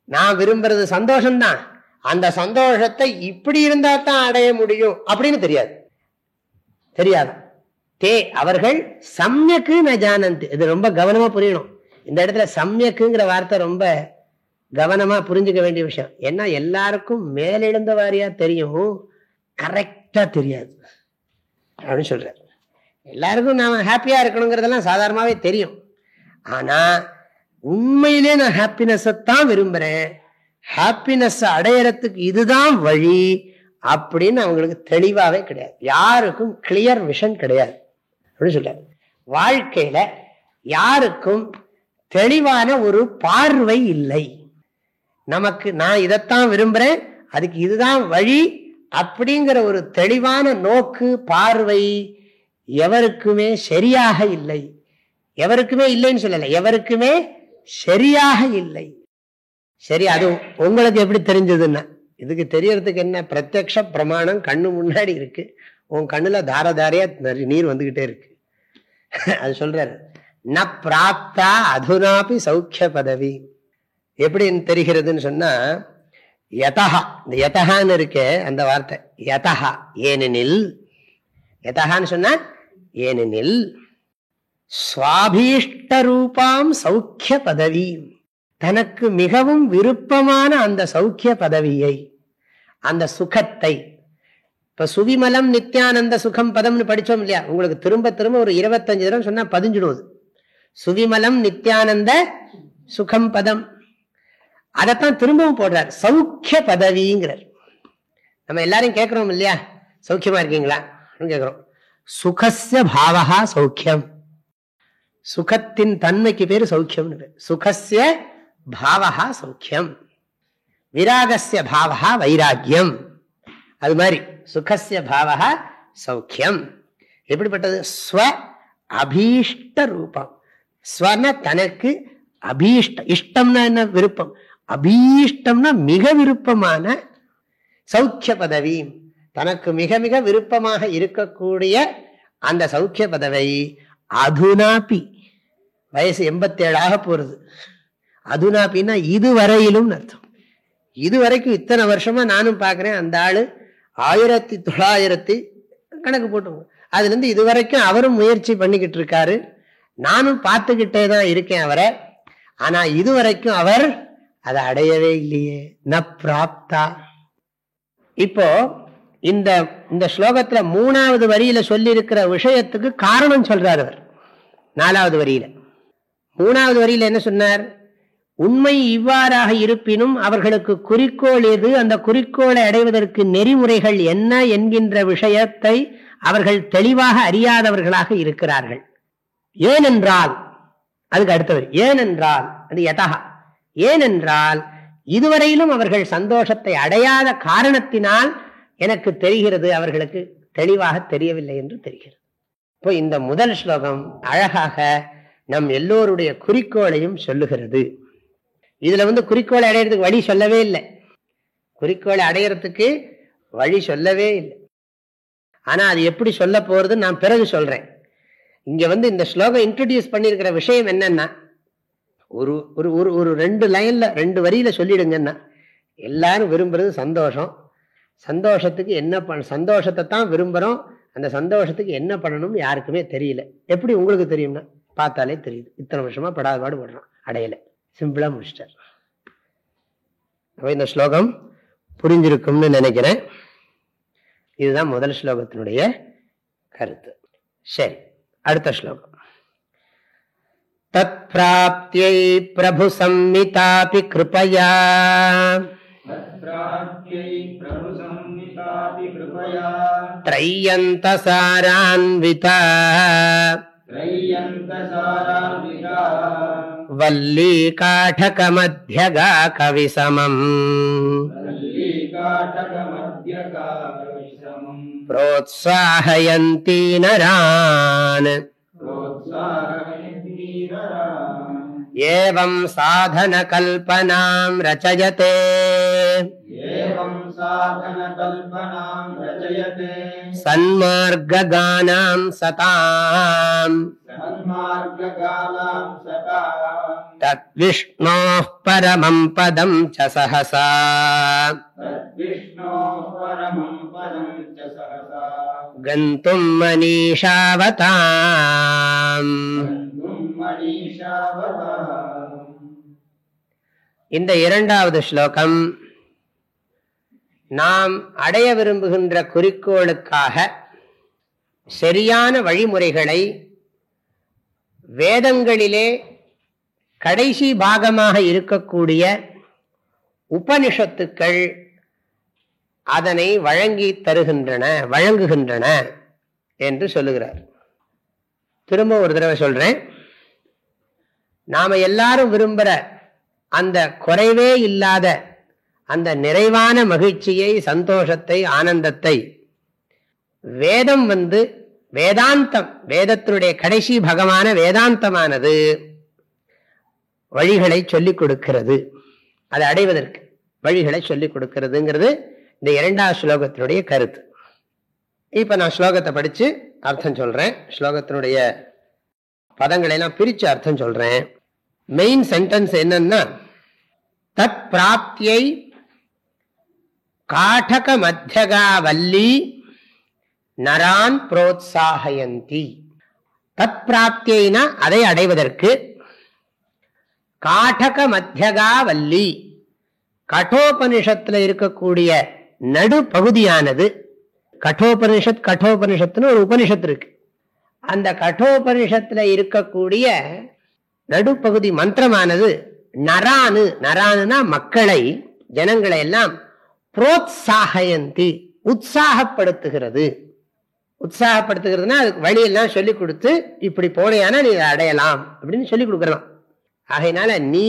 நான் விரும்புறது சந்தோஷம்தான், அந்த சந்தோஷத்தை இப்படி இருந்தா தான் அடைய முடியும் அப்படின்னு தெரியாது. தே அவர்கள் சம்யக்கு ந ஜானந்தி. இது ரொம்ப கவனமா புரியணும். இந்த இடத்துல சம்யக்குங்கிற வார்த்தை ரொம்ப கவனமா புரிஞ்சுக்க வேண்டிய விஷயம். ஏன்னா எல்லாருக்கும் மேலெழுந்த வாரியா தெரியும், கரெக்டா தெரியாது அப்படின்னு சொல்ற. எல்லாருக்கும் நாம ஹாப்பியா இருக்கணுங்கிறதெல்லாம் சாதாரணமாவே தெரியும். ஆனா உண்மையிலே நான் ஹாப்பினஸ் தான் விரும்புறேன், ஹாப்பினஸ் அடையறதுக்கு இதுதான் வழி அப்படின்னு அவங்களுக்கு தெளிவாவே கிடையாது. யாருக்கும் கிளியர் விஷன் கிடையாது அப்படின்னு சொல்றாரு. வாழ்க்கையில யாருக்கும் தெளிவான ஒரு பார்வை இல்லை. நமக்கு நான் இதைத்தான் விரும்புறேன், அதுக்கு இதுதான் வழி அப்படிங்கிற ஒரு தெளிவான நோக்கு, பார்வை எவருக்குமே சரியாக இல்லை. எவருக்குமே இல்லைன்னு சொல்லல, எவருக்குமே சரியாக இல்லை. சரி, அது உங்களுக்கு எப்படி தெரிஞ்சதுன்னா, இதுக்கு தெரியறதுக்கு என்ன, பிரத்யக்ஷ பிரமாணம் கண்ணு முன்னாடி இருக்கு. உன் கண்ணுல தார தாரையா நீர் வந்துகிட்டே இருக்கு. அது சொல்றாரு, ந பிராப்தா அதுனாபி சௌக்கிய பதவி. எப்படி தெரிகிறதுன்னு சொன்னா, யதஹா, இந்த யதஹான்னு இருக்கே அந்த வார்த்தை, யதஹா ஏனெனில், யதஹான்னு சொன்னா ஏனெனில், ஸ்வாபீஷ்ட ரூபாம் சௌக்கிய பதவி, தனக்கு மிகவும் விருப்பமான அந்த சௌக்கிய பதவியை, அந்த சுகத்தை. இப்ப சுவிமலம் நித்யானந்த சுகம் பதம்னு படிச்சோம் இல்லையா, உங்களுக்கு திரும்ப திரும்ப ஒரு 25 தடவை சொன்னா பதிஞ்சிடுவது. சுவிமலம் நித்யானந்த சுகம் பதம், அதைத்தான் திரும்பவும் போடுறார், சௌக்கிய பதவிங்கிறார். நம்ம எல்லாரும் கேட்கிறோம் இல்லையா, சௌக்கியமா இருக்கீங்களா கேட்கிறோம். சுகஸ்ய பாவஹா சௌக்கியம், சுகத்தின் தன்மைக்கு பேரு சௌக்கியம். சுகஸ்ய பாவஹா சௌக்கியம், விராகஸ்ய பாவஹா வைராக்கியம். அது மாதிரி சுகஸ்ய பாவஹா சௌக்கியம். எப்படிப்பட்டது? ஸ்வ அபீஷ்ட ரூபம். ஸ்வன தனக்கு, அபீஷ்ட இஷ்டம்னா என்ன, விருப்பம், அபீஷ்டம்னா மிக விருப்பமான, சௌக்கிய பதவி தனக்கு மிக மிக விருப்பமாக இருக்கக்கூடிய அந்த சௌக்கிய பதவி. அதுனாபி, வயசு 87 போறது. அதுனாபின்னா இதுவரையிலும் அர்த்தம். இதுவரைக்கும் இத்தனை வருஷமா நானும் பார்க்கிறேன், அந்த ஆளு 1900 கணக்கு போட்டு, அதுல இருந்து இதுவரைக்கும் அவரும் முயற்சி பண்ணிக்கிட்டு இருக்காரு, நானும் பார்த்துக்கிட்டே தான் இருக்கேன் அவரை. ஆனா இதுவரைக்கும் அவர் அதை அடையவே இல்லையே. ந பிராப்தா. இப்போ இந்த இந்த ஸ்லோகத்துல 3வது வரியில சொல்லி இருக்கிற விஷயத்துக்கு காரணம் சொல்றார் அவர். 4வது வரியில, 3வது வரியில என்ன சொன்னார்? உண்மை இவ்வாறாக இருப்பினும் அவர்களுக்கு குறிக்கோள் எது, அந்த குறிக்கோளை அடைவதற்கு நெறிமுறைகள் என்ன என்கின்ற விஷயத்தை அவர்கள் தெளிவாக அறியாதவர்களாக இருக்கிறார்கள். ஏனென்றால், அதுக்கு அடுத்தவர், ஏனென்றால் அது யதஹா, ஏனென்றால் இதுவரையிலும் அவர்கள் சந்தோஷத்தை அடையாத காரணத்தினால் எனக்கு தெரிகிறது அவர்களுக்கு தெளிவாக தெரியவில்லை என்று தெரிகிறது. இப்போ இந்த முதல் ஸ்லோகம் அழகாக நம் எல்லோருடைய குறிக்கோளையும் சொல்லுகிறது. இதுல குறிக்கோளை அடையிறதுக்கு வழி சொல்லவே இல்லை, குறிக்கோளை அடையிறதுக்கு வழி சொல்லவே இல்லை. ஆனா அது எப்படி சொல்ல போறது நான் பிறகு சொல்றேன். இங்க இந்த ஸ்லோகம் இன்ட்ரோடியூஸ் பண்ணிருக்கிற விஷயம் என்னன்னா, ஒரு ஒரு ஒரு 2 லைன்ல 2 வரியில சொல்லிடுங்கன்னா, எல்லாரும் விரும்புறது சந்தோஷம், சந்தோஷத்துக்கு என்ன சந்தோஷத்தை தான் விரும்புறோம், அந்த சந்தோஷத்துக்கு என்ன பண்ணணும்னு யாருக்குமே தெரியல. எப்படி உங்களுக்கு தெரியும்னா, பார்த்தாலே தெரியுது, இத்தனை வருஷமா படாத பாடு படுறோம், அடையல. சிம்பிளா முடிச்சிட்டார். இந்த ஸ்லோகம் புரிஞ்சிருக்கும்னு நினைக்கிறேன். இதுதான் முதல் ஸ்லோகத்தினுடைய கருத்து. சரி, அடுத்த ஸ்லோகம். தத் பிராப்த்யை பிரபு சம்மிதாபி கிருபயா த்ரையந்த சாரான்விதா வல்லீ காடக மத்யகா கவிசமம் புரோத்சாஹயந்தி நரான். ஏவம் சாதன கல்பனாம் ரச்சயதே சன்மார்கானாம் சதாம் தத் விஷ்ணோः பரமம் பதம் ச சஹசா கந்தும் மனீஷாவதாம். இந்த இரண்டாவது ஸ்லோகம் நாம் அடைய விரும்புகின்ற குறிக்கோளுக்காக சரியான வழிமுறைகளை வேதங்களிலே கடைசி பாகமாக இருக்கக்கூடிய உபனிஷத்துக்கள் அதனை வழங்குகின்றன என்று சொல்லுகிறார். திரும்ப ஒரு தடவை சொல்றேன். நாம எல்லாரும் விரும்புற அந்த குறைவே இல்லாத அந்த நிறைவான மகிழ்ச்சியை, சந்தோஷத்தை, ஆனந்தத்தை வேதம் வேதாந்தம், வேதத்தினுடைய கடைசி பாகமான வேதாந்தமானது வழிகளை சொல்லிக் கொடுக்கிறது. அதை அடைவதற்கு வழிகளை சொல்லிக் கொடுக்கிறதுங்கிறது இந்த இரண்டாவது ஸ்லோகத்தினுடைய கருத்து. இப்ப நான் ஸ்லோகத்தை படிச்சு அர்த்தம் சொல்றேன். ஸ்லோகத்தினுடைய பதங்களை எல்லாம் பிரிச்சு அர்த்தம் சொல்றேன். மெயின் சென்டென்ஸ் என்னன்னா, தத் பிராப்தியை காடக மத்தியகா வல்லி நரான் புரோத்சாகயந்தி. தத் பிராப்தியைனா அதை அடைவதற்கு, காடக மத்தியகா வல்லி கட்டோபனிஷத்துல இருக்கக்கூடிய நடு பகுதியானது, கட்டோபனிஷத்துன்னு ஒரு உபனிஷத்து இருக்கு. அந்த கட்டோபனிஷத்துல இருக்கக்கூடிய நடுப்பகுதி மந்திரமானது நரானுனா மக்களை, ஜனங்களை எல்லாம் புரோத்சாகயந்தி உற்சாகப்படுத்துகிறது. உற்சாகப்படுத்துகிறதுனா அதுக்கு வழியெல்லாம் சொல்லிக் கொடுத்து, இப்படி போனையானா நீ அடையலாம் அப்படின்னு சொல்லிக் கொடுக்கலாம். ஆகையினால நீ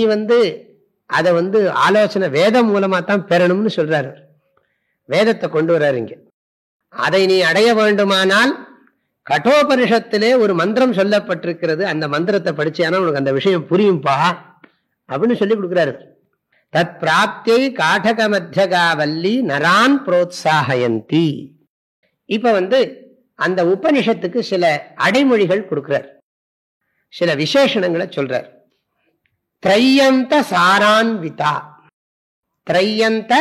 அதை ஆலோசனை வேதம் மூலமா தான் பெறணும்னு சொல்றாரு. வேதத்தை கொண்டு வர்றாரு இங்க. அதை நீ அடைய வேண்டுமானால் கட்டோபனிஷத்திலே ஒரு மந்திரம் சொல்லப்பட்டிருக்கிறது, அந்த மந்திரத்தை படிச்சியானா உனக்கு அந்த விஷயம் புரியும்பா அப்படின்னு சொல்லி கொடுக்கிறாரு. தத் பிராப்தியை காடக மத்தியகா வல்லி நரான் புரோத்சாகயந்தி. இப்ப அந்த உபனிஷத்துக்கு சில அடைமொழிகள் கொடுக்கிறார், சில விசேஷணங்களை சொல்றார். த்ரையந்த சாரான்விதா, த்ரையந்த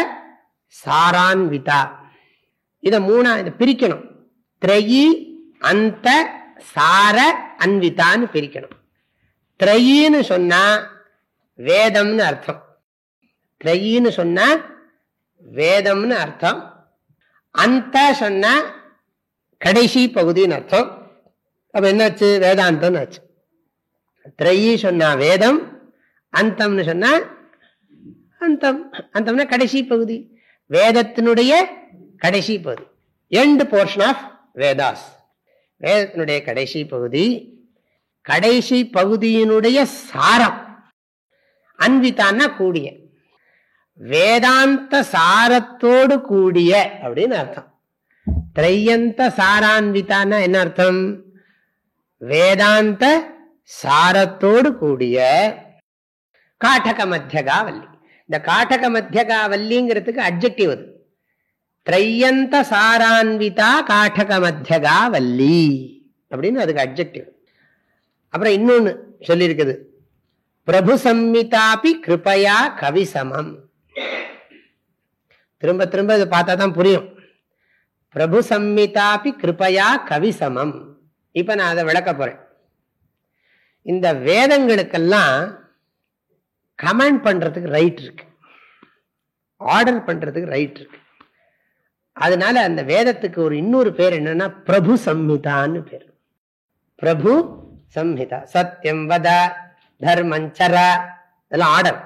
சாரான்விதா. இதை பிரிக்கணும். த்ரயி அந்த சார அன்விதான்னு பிரிக்கணும். த்ரயின்னு சொன்னா வேதம்னு அர்த்தம். த்ரயின்னு சொன்னா வேதம்னு அர்த்தம். அந்த சொன்னா கடைசி பகுதின்னு அர்த்தம். அப்ப என்னாச்சு? வேதாந்தம் ஆச்சு. த்ரயி சொன்னா வேதம், அந்தம்னு சொன்னா அந்தம். அந்தம்னா கடைசி பகுதி, வேதத்தினுடைய கடைசி பகுதி, எண்ட் போர்ஷன் ஆஃப் வேதாஸ். வேதத்தினுடைய கடைசி பகுதி, கடைசி பகுதியினுடைய சாரம். அன்விதான்னா கூடிய, வேதாந்த சாரத்தோடு கூடிய அப்படின்னு அர்த்தம். திரையந்த சாரான்விதான்னா என்ன அர்த்தம்? வேதாந்த சாரத்தோடு கூடிய காடக மத்தியகா வல்லி. இந்த காடக மத்தியகா வல்லிங்கிறதுக்கு அட்ஜெக்டிவ் அது. திரையந்த சாரான்விதா காடக மத்தியகா வல்லி அப்படின்னு அதுக்கு அட்ஜெக்டிவ். அப்புறம் இன்னொன்னு சொல்லியிருக்குது, பிரபு சம்மிதாபி கிருபையா கவிசமம். திரும்ப திரும்ப இதை பார்த்தா தான் புரியும். பிரபு சம்மிதாபி கிருபையா கவிசமம். இப்ப நான் அதை விளக்க போறேன். இந்த வேதங்களுக்கெல்லாம் கமெண்ட் பண்றதுக்கு ரைட் இருக்கு, ஆர்டர் பண்றதுக்கு ரைட் இருக்கு. அதனால அந்த வேதத்துக்கு ஒரு இன்னொரு பேர் என்னன்னா பிரபு சம்ஹிதான்னு பேர். பிரபு சம்ஹிதா. சத்தியம் வத, தர்மஞ்சரா, இதெல்லாம் ஆர்டர்.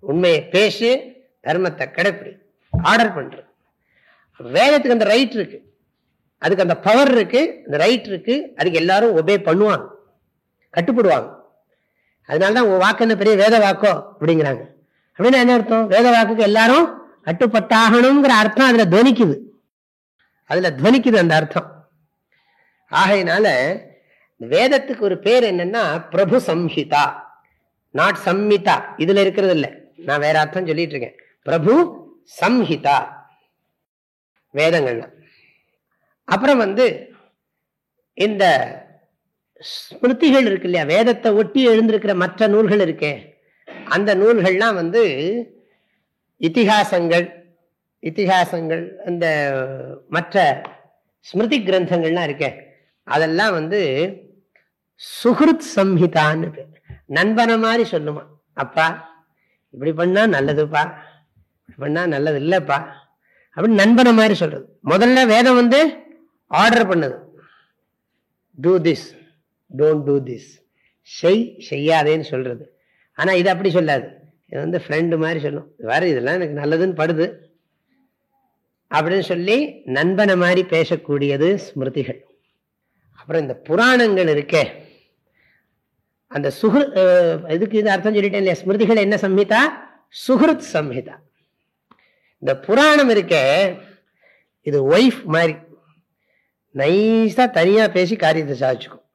உண்மையை பேசு, தர்மத்தை கடைப்பிடி, ஆர்டர் பண்றது. வேதத்துக்கு அந்த ரைட் இருக்கு, அதுக்கு அந்த பவர் இருக்கு, அந்த ரைட் இருக்கு. அதுக்கு எல்லாரும் ஒபே பண்ணுவாங்க, கட்டுப்படுவாங்க. அதனாலதான் உன் வாக்கு என்ன பெரிய வேத வாக்கோ அப்படிங்கிறாங்க. அப்படின்னா என்ன அர்த்தம்? வேத வாக்குக்கு எல்லாரும் கட்டுப்பட்டாகணுங்கிற அர்த்தம் அதுல துவனிக்குது, அதுல துவனிக்குது அந்த அர்த்தம். ஆகையினால வேதத்துக்கு ஒரு பேர் என்னன்னா பிரபு சம்ஹிதா. நாட் சம்ஹிதா. இதுல இருக்கிறது இல்லை, நான் வேற அர்த்தம் சொல்லிட்டு இருக்கேன். பிரபு சம்ஹிதா வேதங்கள்ல. அப்புறம் இந்த ஸ்மிருதிகள் இருக்கு இல்லையா, வேதத்தை ஒட்டி எழுந்திருக்கிற மற்ற நூல்கள் இருக்கே, அந்த நூல்கள்லாம் இதிகாசங்கள் அந்த மற்ற ஸ்மிருதி கிரந்தங்கள்லாம் இருக்கே, அதெல்லாம் சுஹ்ருத் சம்ஹிதான்னு பேர். நண்பனை மாதிரி சொல்லுமா, அப்பா இப்படி பண்ணா நல்லதுப்பா, இப்படி பண்ணா நல்லது இல்லப்பா அப்படின்னு நண்பனை மாதிரி சொல்றது. முதல்ல வேதம் ஆர்டர் பண்ணுது, do this, don't do this, செய்யாதேன்னு சொல்றது. ஆனா இது அப்படி சொல்லாது, இது ஃப்ரெண்டு மாதிரி சொல்லும், வேற இதெல்லாம் எனக்கு நல்லதுன்னு படுது அப்படின்னு சொல்லி நண்பனை மாதிரி பேசக்கூடியது ஸ்மிருதிகள். அப்புறம் இந்த புராணங்கள் இருக்கே, அந்த இதுக்கு இது அர்த்தம் சொல்லிட்டேன் இல்லையா, ஸ்மிருதிகள் என்ன சம்ஹிதா, சுஹ்ருத் சம்ஹிதா. இந்த புராணம் இருக்கே, இது ஒய்ஃப் மாதிரி நைஸா தனியா பேசி காரியத்தை சாதிச்சுக்கும்.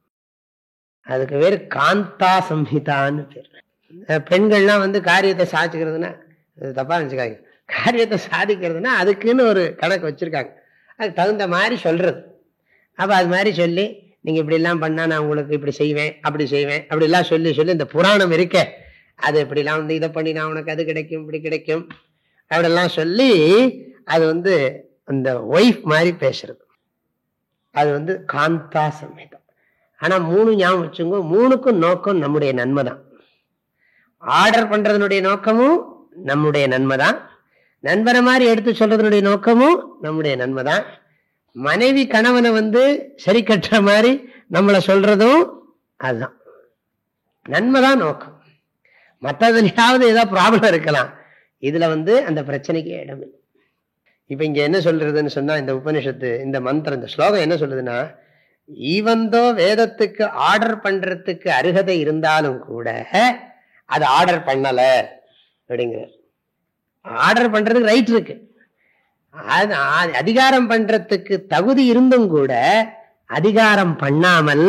அதுக்கு வேறு காந்தா சம்ஹிதான்னு பேர். பெண்கள்லாம் காரியத்தை சாதிச்சுக்கிறதுனா தப்பா நினைச்சுக்காங்க, காரியத்தை சாதிக்கிறதுனா அதுக்குன்னு ஒரு கணக்கு வச்சிருக்காங்க, அதுக்கு தகுந்த மாதிரி சொல்றது. அப்ப அது மாதிரி சொல்லி நீங்க இப்படி எல்லாம் பண்ணா நான் உங்களுக்கு இப்படி செய்வேன், அப்படி செய்வேன், அப்படி எல்லாம் சொல்லி சொல்லி இந்த புராணம் இருக்க, அது இப்படிலாம் இதை பண்ணி நான் உனக்கு அது கிடைக்கும், இப்படி கிடைக்கும் அப்படிலாம் சொல்லி அது அந்த ஒய்ஃப் மாதிரி பேசுறது. அது காந்தா சம்ஹிதா. ஆனா 3 ஞாபகம் வச்சுங்க, 3க்கும் நோக்கம் நம்முடைய நன்மை தான். ஆர்டர் பண்றதனுடைய நோக்கமும் நம்முடைய நன்மை தான், நண்பரை மாதிரி எடுத்து சொல்றதனுடைய நோக்கமும் நம்முடைய நன்மை தான். மனைவி கணவனை சரி கட்டுற மாதிரி நம்மளை சொல்றதும் அதுதான், நன்மைதான் நோக்கம். மற்றதுலையாவது ஏதாவது ப்ராப்ளம் இருக்கலாம், இதுல அந்த பிரச்சனைக்கு இடம் இல்லை. இப்ப இங்க என்ன சொல்றதுன்னு சொன்னா, இந்த உபனிஷத்து இந்த மந்திரம் இந்த ஸ்லோகம் என்ன சொல்றதுன்னா, ஈவந்தோ வேதத்துக்கு ஆர்டர் பண்றதுக்கு அருகதை இருந்தாலும் கூட அது ஆர்டர் பண்ணல அப்படிங்கிற. ஆர்டர் பண்றதுக்கு ரைட் இருக்கு, அதிகாரம் பண்றதுக்கு தகுதி இருந்தும் கூட அதிகாரம் பண்ணாமல்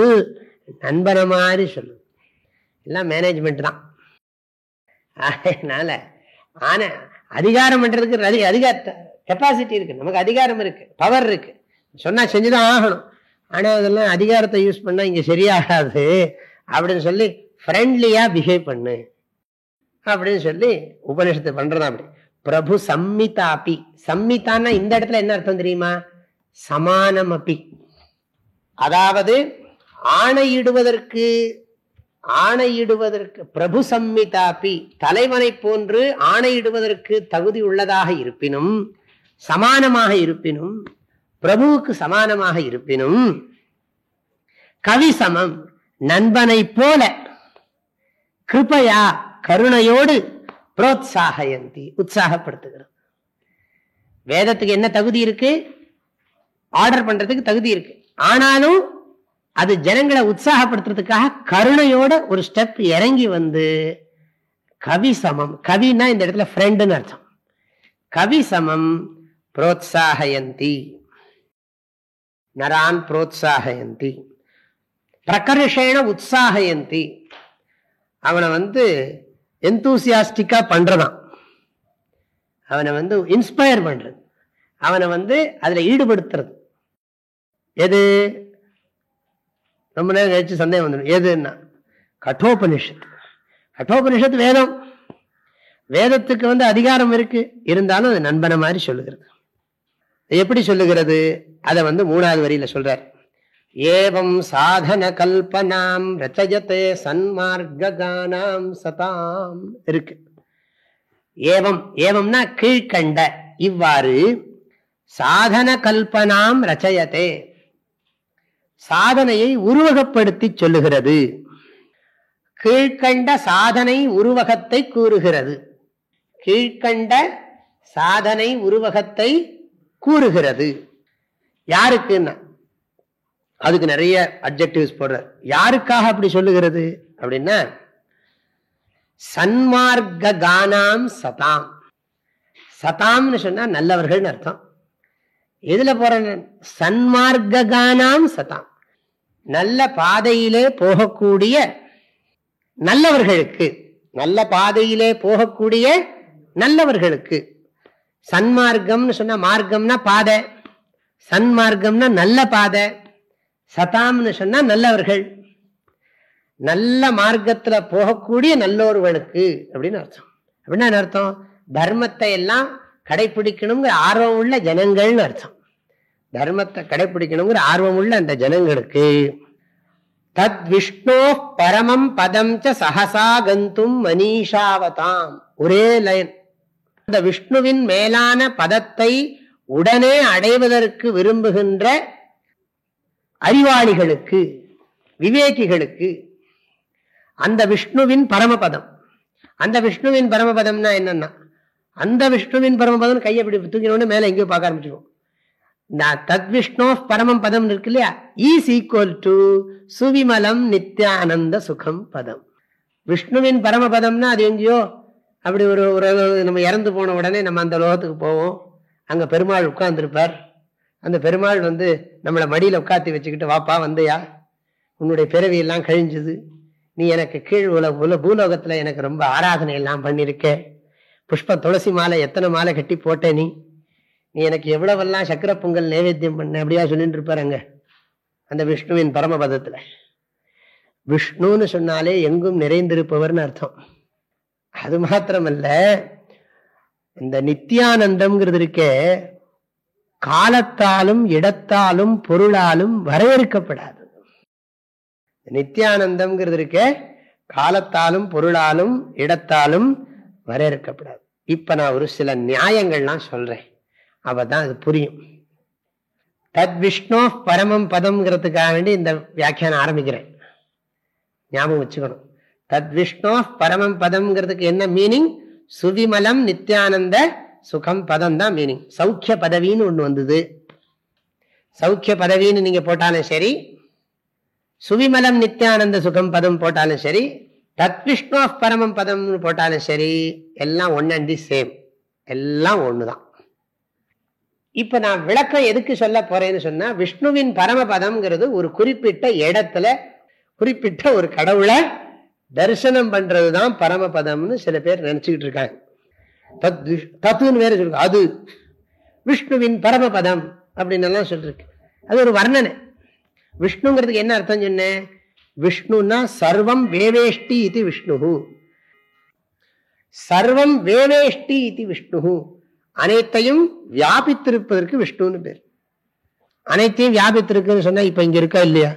நண்பன மாதிரி சொல்லுது. எல்லாம் மேனேஜ்மெண்ட் தான். அதனால ஆனா அதிகாரம் பண்றதுக்கு அதிகார கெப்பாசிட்டி இருக்கு, நமக்கு அதிகாரம் இருக்கு, பவர் இருக்கு, சொன்னா செஞ்சுதான் ஆகணும். ஆனா அதெல்லாம் அதிகாரத்தை யூஸ் பண்ணா இங்க சரியாகாது அப்படின்னு சொல்லி ஃப்ரெண்ட்லியா பிஹேவ் பண்ணு அப்படின்னு சொல்லி உபநிஷத்து பண்றதா. அப்படி பிரபு சம்மிதாபி, சம்மிதான்னா இந்த இடத்துல என்ன அர்த்தம் தெரியுமா, சமானம் அப்பி. அதாவது ஆணையிடுவதற்கு பிரபு சம்மிதாபி, தலைவனை போன்று ஆணையிடுவதற்கு தகுதி உள்ளதாக இருப்பினும், சமானமாக இருப்பினும், பிரபுவுக்கு சமானமாக இருப்பினும், கவி சமம் நண்பனை போல கிருபையா கருணையோடு புரோத்சாகயந்தி உற்சாகப்படுத்துகிறது. வேதத்துக்கு என்ன தகுதி இருக்கு, ஆர்டர் பண்றதுக்கு தகுதி இருக்கு, ஆனாலும் அது ஜனங்களை உற்சாகப்படுத்துறதுக்காக கருணையோட ஒரு ஸ்டெப் இறங்கி கவி சமம், கவினா இந்த இடத்துல ஃப்ரெண்டுன்னு அர்த்தம், கவி சமம் புரோத்சாகயந்தி, நரான் புரோத்சாகயந்தி, பிரகர்ஷேண உற்சாகயந்தி. அவனை எந்தூசியாஸ்டிக்கா பண்றதான், அவனை இன்ஸ்பயர் பண்றது, அவனை அதுல ஈடுபடுத்துறது. எது ரொம்ப நேரம் கழிச்சு சந்தேகம் வந்துடும், எதுன்னா கட்டோபனிஷத்து. கட்டோபனிஷத்து வேதம், வேதத்துக்கு அதிகாரம் இருக்கு, இருந்தாலும் அது நண்பனை மாதிரி சொல்லுகிறது. எப்படி சொல்லுகிறது, அதை 3வது வரியில சொல்றார். ஏவம் சாதன கல்பனாம் ரச்சயதே சன்மார்கானாம் சதாம் இருக்கு. ஏவம், ஏவம்னா கீழ்கண்ட, இவ்வாறு சாதன கல்பனாம் ரச்சயதே, சாதனையை உருவகப்படுத்தி சொல்லுகிறது, கீழ்கண்ட சாதனை உருவகத்தை கூறுகிறது, கீழ்கண்ட சாதனை உருவகத்தை கூறுகிறது. யாருக்குன்னா அதுக்கு நிறைய அட்ஜெக்டிவ்ஸ் போடுறார். யாருக்காக அப்படி சொல்லுகிறது அப்படின்னா, சன்மார்க்க கானாம் சதாம். சதாம்னு சொன்னா நல்லவர்கள் அர்த்தம். எதுல போற, சன்மார்க்க கானாம் சதாம், நல்ல பாதையிலே போகக்கூடிய நல்லவர்களுக்கு. நல்ல பாதையிலே போகக்கூடிய நல்லவர்களுக்கு. சன்மார்க்கம்னு சொன்ன, மார்க்கம்னா பாதை, சன்மார்க்கம்னா நல்ல பாதை, சதாம்னு சொன்னா நல்லவர்கள், நல்ல மார்க்கத்துல போகக்கூடிய நல்லோர்களுக்கு அப்படின்னு அர்த்தம். அப்படின்னா அர்த்தம், தர்மத்தை எல்லாம் கடைபிடிக்கணுங்கிற ஆர்வம் உள்ள ஜனங்கள்னு அர்த்தம். தர்மத்தை கடைபிடிக்கணுங்கிற ஆர்வம் உள்ள அந்த ஜனங்களுக்கு. தத் விஷ்ணோ பரமம் பதம் ச சஹசா கந்தும் மனிஷாவதாம். ஒரே லைன். அந்த விஷ்ணுவின் மேலான பதத்தை உடனே அடைவதற்கு விரும்புகின்ற அறிவாளிகளுக்கு, விவேகிகளுக்கு அந்த விஷ்ணுவின் பரமபதம். அந்த விஷ்ணுவின் பரமபதம்னா என்னன்னா, அந்த விஷ்ணுவின் பரமபதம் கையை பிடி தூக்கினோன்னு மேல எங்கேயோ பார்க்க ஆரம்பிச்சிருவோம். தத் விஷ்ணோ பரமம் பதம் இருக்கு இல்லையா, இஸ் ஈக்குவல் டு சுவிமலம் நித்யானந்த சுகம் பதம். விஷ்ணுவின் பரமபதம்னா அது எங்கேயோ அப்படி ஒரு நம்ம இறந்து போன உடனே நம்ம அந்த லோகத்துக்கு போவோம். அங்க பெருமாள் உட்கார்ந்துருப்பார். அந்த பெருமாள் நம்மளை மடியில உட்காத்தி வச்சுக்கிட்டு, வாப்பா வந்தையா, உன்னுடைய பிறவியெல்லாம் கழிஞ்சுது, நீ எனக்கு கீழ் பூலோகத்துல எனக்கு ரொம்ப ஆராதனை எல்லாம் பண்ணிருக்க, புஷ்ப துளசி மாலை எத்தனை மாலை கட்டி போட்ட, நீ எனக்கு எவ்வளவெல்லாம் சக்கர பொங்கல் நைவேத்தியம் பண்ண, அப்படியா சொல்லிட்டு இருப்பாருங்க அந்த விஷ்ணுவின் பரமபதத்துல. விஷ்ணுன்னு சொன்னாலே எங்கும் நிறைந்திருப்பவர்னு அர்த்தம். அது மாத்திரமல்ல, இந்த நித்தியானந்தம்ங்கிறது இருக்கே, காலத்தாலும் இடத்தாலும் பொருளாலும் வரையறுக்கப்படாது. நித்தியானந்தம்ங்கிறது இருக்கே, காலத்தாலும் பொருளாலும் இடத்தாலும் வரையறுக்கப்படாது. இப்ப நான் ஒரு சில நியாயங்கள்லாம் சொல்றேன், அப்பதான் அது புரியும். தத் விஷ்ணோ பரமம் பதம்ங்கிறதுக்காக வேண்டி இந்த வியாக்கியானம் ஆரம்பிக்கிறேன், ஞாபகம் வச்சுக்கணும். தத் விஷ்ணோ பரமம் பதம்ங்கிறதுக்கு என்ன மீனிங்? சுவிமலம் நித்யானந்த சுகம் பதம் தான் மீனிங். சௌக்கிய பதவின்னு ஒண்ணு வந்தது. சௌக்கிய பதவின்னு நீங்க போட்டாலும் சரி, சுவிமலம் நித்யானந்த சுகம் பதம் போட்டாலும் சரி, தத் விஷ்ணு பரமம் பதம் போட்டாலும் சரி, எல்லாம் ஒன் அண்ட் தி சேம், எல்லாம் ஒண்ணுதான். இப்ப நான் விளக்கம் எதுக்கு சொல்ல போறேன்னு சொன்னா, விஷ்ணுவின் பரமபதம்ங்கிறது ஒரு குறிப்பிட்ட இடத்துல குறிப்பிட்ட ஒரு கடவுளை தரிசனம் பண்றதுதான் பரமபதம்னு சில பேர் நினைச்சுக்கிட்டு இருக்காங்க. தத்துன்னு வேற சொல்லுங்க, அது விஷ்ணுவின் பரமபதம் அப்படின்னு எல்லாம் சொல்லிருக்கு. அது ஒரு வர்ணனை. விஷ்ணுங்கிறதுக்கு என்ன அர்த்தம் சொன்னேன்? விஷ்ணுனா சர்வம் வேவேஷ்டி இது விஷ்ணு. சர்வம் வேவேஷ்டி இது விஷ்ணு. அனைத்தையும் வியாபித்திருப்பதற்கு விஷ்ணுன்னு பேர். அனைத்தையும் வியாபித்திருக்குன்னு சொன்னா இப்ப இங்க இருக்கா இல்லையா?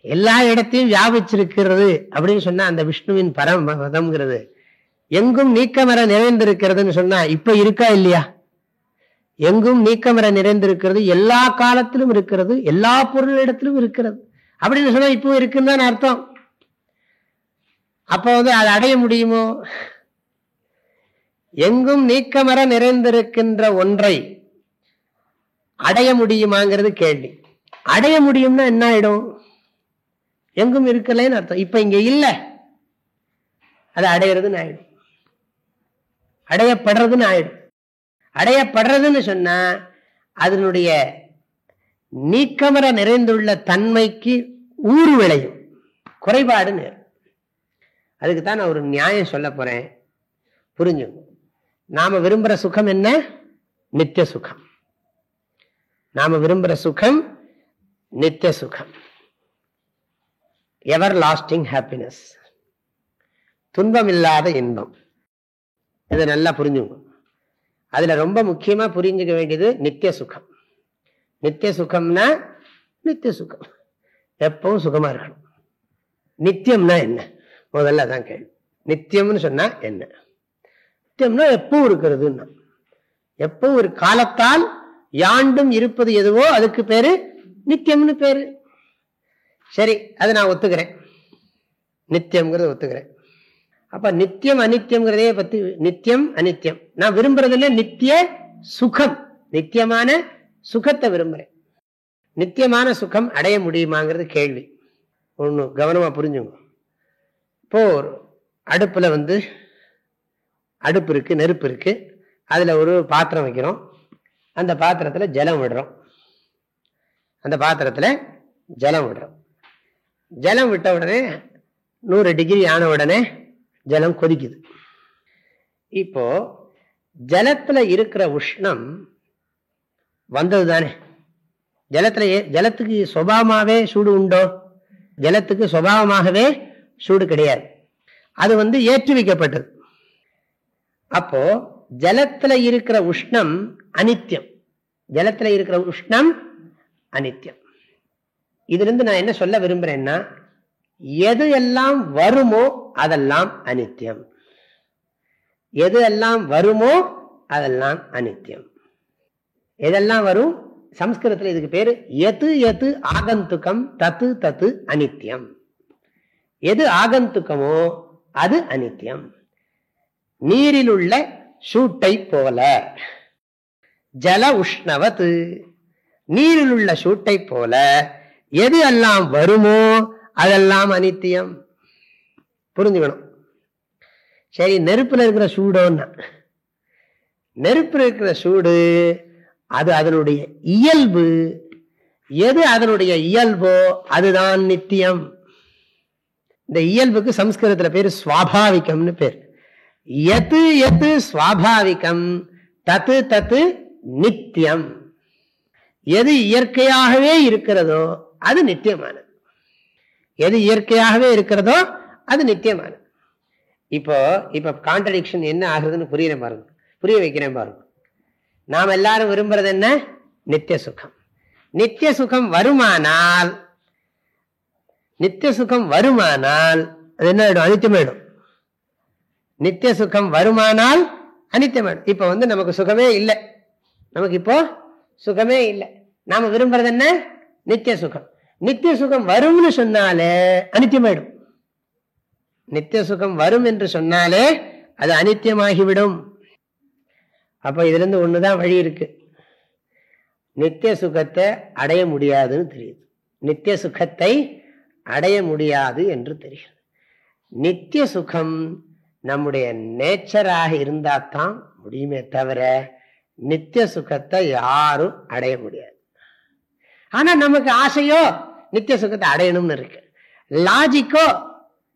எல்லா இடத்தையும் வியாபிச்சிருக்கிறது அப்படின்னு சொன்னா அந்த விஷ்ணுவின் பரமபதம்ங்கிறது. எங்கும் நீக்கமர நிறைந்திருக்கிறதுன்னு சொன்னா இப்ப இருக்கா இல்லையா? எங்கும் நீக்கமர நிறைந்திருக்கிறது, எல்லா காலத்திலும் இருக்கிறது, எல்லா பொருளிடத்திலும் இருக்கிறது அப்படின்னு சொன்னா இப்போ இருக்குன்னு தான் அர்த்தம். அப்ப அதை அடைய முடியுமோ? எங்கும் நீக்கமர நிறைந்திருக்கின்ற ஒன்றை அடைய முடியுமாங்கிறது கேள்வி. அடைய முடியும்னா என்ன ஆயிடும்? எங்கும் இருக்கலன்னு அர்த்தம். இப்ப இங்க இல்ல, அது அடையிறதுன்னு ஆயிடும், அடையப்படுறதுன்னு ஆயிடும். அடையப்படுறதுன்னு சொன்னா அதனுடைய நீக்கமர நிறைந்துள்ள தன்மைக்கு ஊறு விளையும், குறைபாடு நேரும். அதுக்குத்தான் நான் ஒரு நியாயம் சொல்ல போறேன், புரிஞ்சுங்க. நாம விரும்புற சுகம் என்ன? நித்திய சுகம். நாம விரும்புற சுகம் நித்திய சுகம், எவர் லாஸ்டிங் ஹாப்பினஸ், துன்பம் இல்லாத இன்பம். இதை நல்லா புரிஞ்சுங்க. அதுல ரொம்ப முக்கியமா புரிஞ்சுக்க வேண்டியது நித்திய சுகம். நித்திய சுகம்னா நித்திய சுகம் எப்பவும் சுகமா இருக்கணும். நித்தியம்னா என்ன? முதல்ல அதான் கேள்வி. நித்தியம்னு சொன்னா என்ன? நித்தியம்னா எப்பவும் இருக்கிறதுன்னா, எப்பவும் ஒரு காலத்தால் யாண்டும் இருப்பது எதுவோ அதுக்கு பேரு நித்தியம்னு பேரு. சரி, அது நான் ஒத்துக்கிறேன், நித்தியம்ங்கிறத ஒத்துக்கிறேன். அப்ப நித்தியம் அனித்தியம்ங்கிறதே பத்தி, நித்தியம் அனித்தியம் நான் விரும்புறதுல நித்திய சுகம், நித்தியமான சுகத்தை விரும்புறேன். நித்தியமான சுகம் அடைய முடியுமாங்கிறது கேள்வி. ஒண்ணு கவனமா புரிஞ்சுங்க. இப்போ அடுப்புல அடுப்பு இருக்கு, நெருப்பு இருக்கு, அதுல ஒரு பாத்திரம் வைக்கிறோம், அந்த பாத்திரத்துல ஜலம் விடுறோம், அந்த பாத்திரத்துல ஜலம் விடுறோம். ஜலம் விட்ட உடனே 100 டிகிரி ஆன உடனே ஜலம் கொதிக்குது. இப்போ ஜலத்துல இருக்கிற உஷ்ணம் வந்தது தானே. ஜலத்துக்கு சுபாவமாகவே சூடு உண்டோ? ஜலத்துக்கு சுபாவமாகவே சூடு கிடையாது. அது ஏற்றுவிக்கப்பட்டது. அப்போ ஜலத்துல இருக்கிற உஷ்ணம் அனித்தியம். ஜலத்துல இருக்கிற உஷ்ணம் அனித்தியம். இதுல இருந்து நான் என்ன சொல்ல விரும்புறேன்னா, எது எல்லாம் வருமோ அதெல்லாம் அனித்தியம். எது எல்லாம் வருமோ அதெல்லாம் அனித்தியம். எதெல்லாம் வரும்? சம்ஸ்கிருதத்தில் இதுக்கு பேரு எது எது ஆகந்துக்கம் தத்து தத்து அனித்தியம். எது ஆகந்துக்கமோ அது அனித்தியம். நீரில் உள்ள சூட்டை போல, ஜல உஷ்ணவத், நீரில் உள்ள சூட்டை போல எது எல்லாம் வருமோ அதெல்லாம் அனித்தியம். புரிஞ்சுக்கணும். சரி, நெருப்புல இருக்கிற சூடோன்னா, நெருப்புல இருக்கிற சூடு அது அதனுடைய இயல்பு. எது அதனுடைய இயல்போ அதுதான் நித்தியம். இந்த இயல்புக்கு சம்ஸ்கிருதத்துல பேரு ஸ்வாபாவிகம்னு பேர். எது எது ஸ்வாபாவிகம் தத்து தத்து நித்தியம். எது இயற்கையாகவே இருக்கிறதோ அது நித்தியமானது. எது இயற்கையாகவே இருக்கிறதோ அது நித்தியமானது. இப்போ கான்ட்ரடிக்ஷன் என்ன ஆகுதுன்னு புரிய வைக்கிறேன் பாருங்க. நாம் எல்லாரும் விரும்புறது என்ன? நித்திய சுகம். நித்திய சுகம் வருமானால் அது என்ன ஆயிடும்? அனித்தியமாயிடும். நித்திய சுகம் வருமானால் அனித்தியமாயிடும். இப்ப நமக்கு சுகமே இல்லை. நமக்கு இப்போ சுகமே இல்லை. நாம விரும்புறது என்ன? நித்திய சுகம். நித்திய சுகம் வரும்னு சொன்னாலே அனித்தியமாயிடும். நித்திய சுகம் வரும் என்று சொன்னாலே அது அனித்தியமாகிவிடும். அப்ப இதுல இருந்து ஒண்ணுதான் வழி இருக்கு. நித்திய சுகத்தை அடைய முடியாதுன்னு தெரியுது. நித்திய சுகத்தை அடைய முடியாது என்று தெரியும். நித்திய சுகம் நம்முடைய நேச்சராக இருந்தா தான் முடியுமே தவிர நித்திய சுகத்தை யாரும் அடைய முடியாது. ஆனா நமக்கு ஆசையோ நித்திய சுகத்தை அடையணும்னு இருக்கு.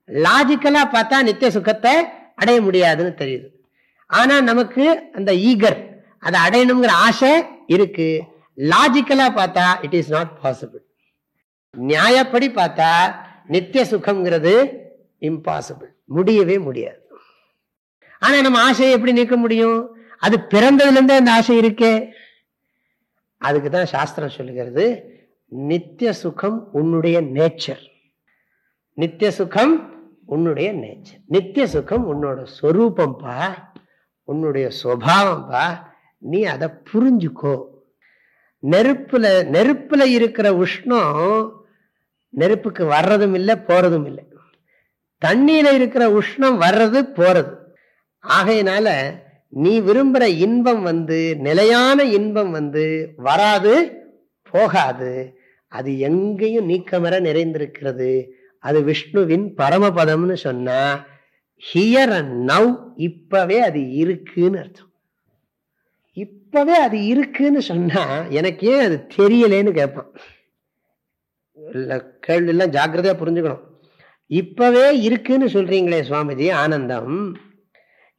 லாஜிக்கலா பார்த்தா நித்திய சுகத்தை அடைய முடியாதுன்னு தெரியுது. ஆனா நமக்கு அந்த ஈகர், அதை அடையணுங்கிற ஆசை இருக்கு. லாஜிக்கலா பார்த்தா இட் இஸ் நாட் பாசிபிள். நியாயப்படி பார்த்தா நித்திய சுகம்ங்கிறது இம்பாசிபிள், முடியவே முடியாது. ஆனா நம்ம ஆசையை எப்படி நீக்க முடியும்? அது பிறந்ததுல இருந்தே அந்த ஆசை இருக்கே. அதுக்குதான் சாஸ்திரம் சொல்லுகிறது, நித்திய சுகம் உன்னுடைய நேச்சர். நித்திய சுகம் உன்னுடைய நேச்சர். நித்திய சுகம் உன்னோட சொரூபம்பா, உன்னுடைய சுபாவம்பா. நீ அதை புரிஞ்சுக்கோ. நெருப்புல இருக்கிற உஷ்ணம் நெருப்புக்கு வர்றதும் இல்லை போறதும் இல்லை. தண்ணீர இருக்கிற உஷ்ணம் வர்றது போறது. ஆகையினால நீ விரும்புற இன்பம் நிலையான இன்பம் வராது போகாது. அது எங்கேயும் நீக்கமர நிறைந்திருக்கிறது. அது விஷ்ணுவின் பரமபதம்னு சொன்னா ஹியர் அண்ட் நவ், இப்பவே அது இருக்குன்னு அர்த்தம். இப்பவே அது இருக்குன்னு சொன்னா எனக்கு ஏன் அது தெரியலேன்னு கேட்பான். கேள்வி எல்லாம் ஜாக்கிரதையா புரிஞ்சுக்கணும். இப்பவே இருக்குன்னு சொல்றீங்களே சுவாமிஜி ஆனந்தம்,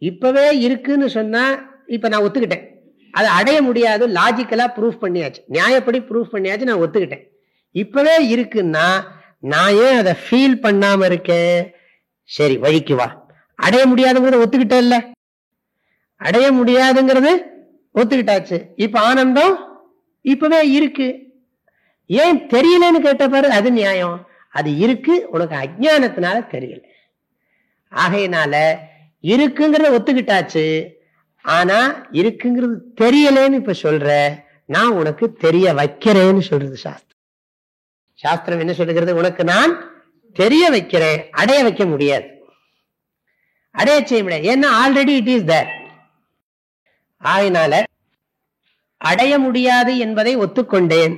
இப்பவே இருக்குன்னு சொன்னா இப்ப நான் ஒத்துக்கிட்டேன். அதை அடைய முடியாது, லாஜிக்கலா ப்ரூஃப் பண்ணியாச்சு, நியாயப்படி ப்ரூஃப் பண்ணியாச்சு, நான் ஒத்துக்கிட்டேன். இப்பவே இருக்குன்னா நான் ஏன் அதை ஃபீல் பண்ணாம இருக்கேன்? சரி, வழிக்கு வா. அடைய முடியாதுங்கிறத ஒத்துக்கிட்ட இல்ல, அடைய முடியாதுங்கிறது ஒத்துக்கிட்டாச்சு. இப்ப ஆனந்தம் இப்பவே இருக்கு. ஏன் தெரியலன்னு கேட்ட பாரு, அது நியாயம். அது இருக்கு, உனக்கு அஜ்ஞானத்தினால தெரியல. ஆகையினால இருக்குங்கிறத ஒத்துக்கிட்டாச்சு. ஆனா இருக்குங்கிறது தெரியலேன்னு இப்ப சொல்ற, நான் உனக்கு தெரிய வைக்கிறேன்னு சொல்றது சாஸ்திரம். சாஸ்திரம் என்ன சொல்லுகிறது? உனக்கு நான் தெரிய வைக்கிறேன், அடைய வைக்க முடியாது, அடைய செய்ய முடியாது. ஏன்னா ஆல்ரெடி இட் இஸ் தேர். ஆகையினால அடைய முடியாது என்பதை ஒத்துக்கொண்டேன்.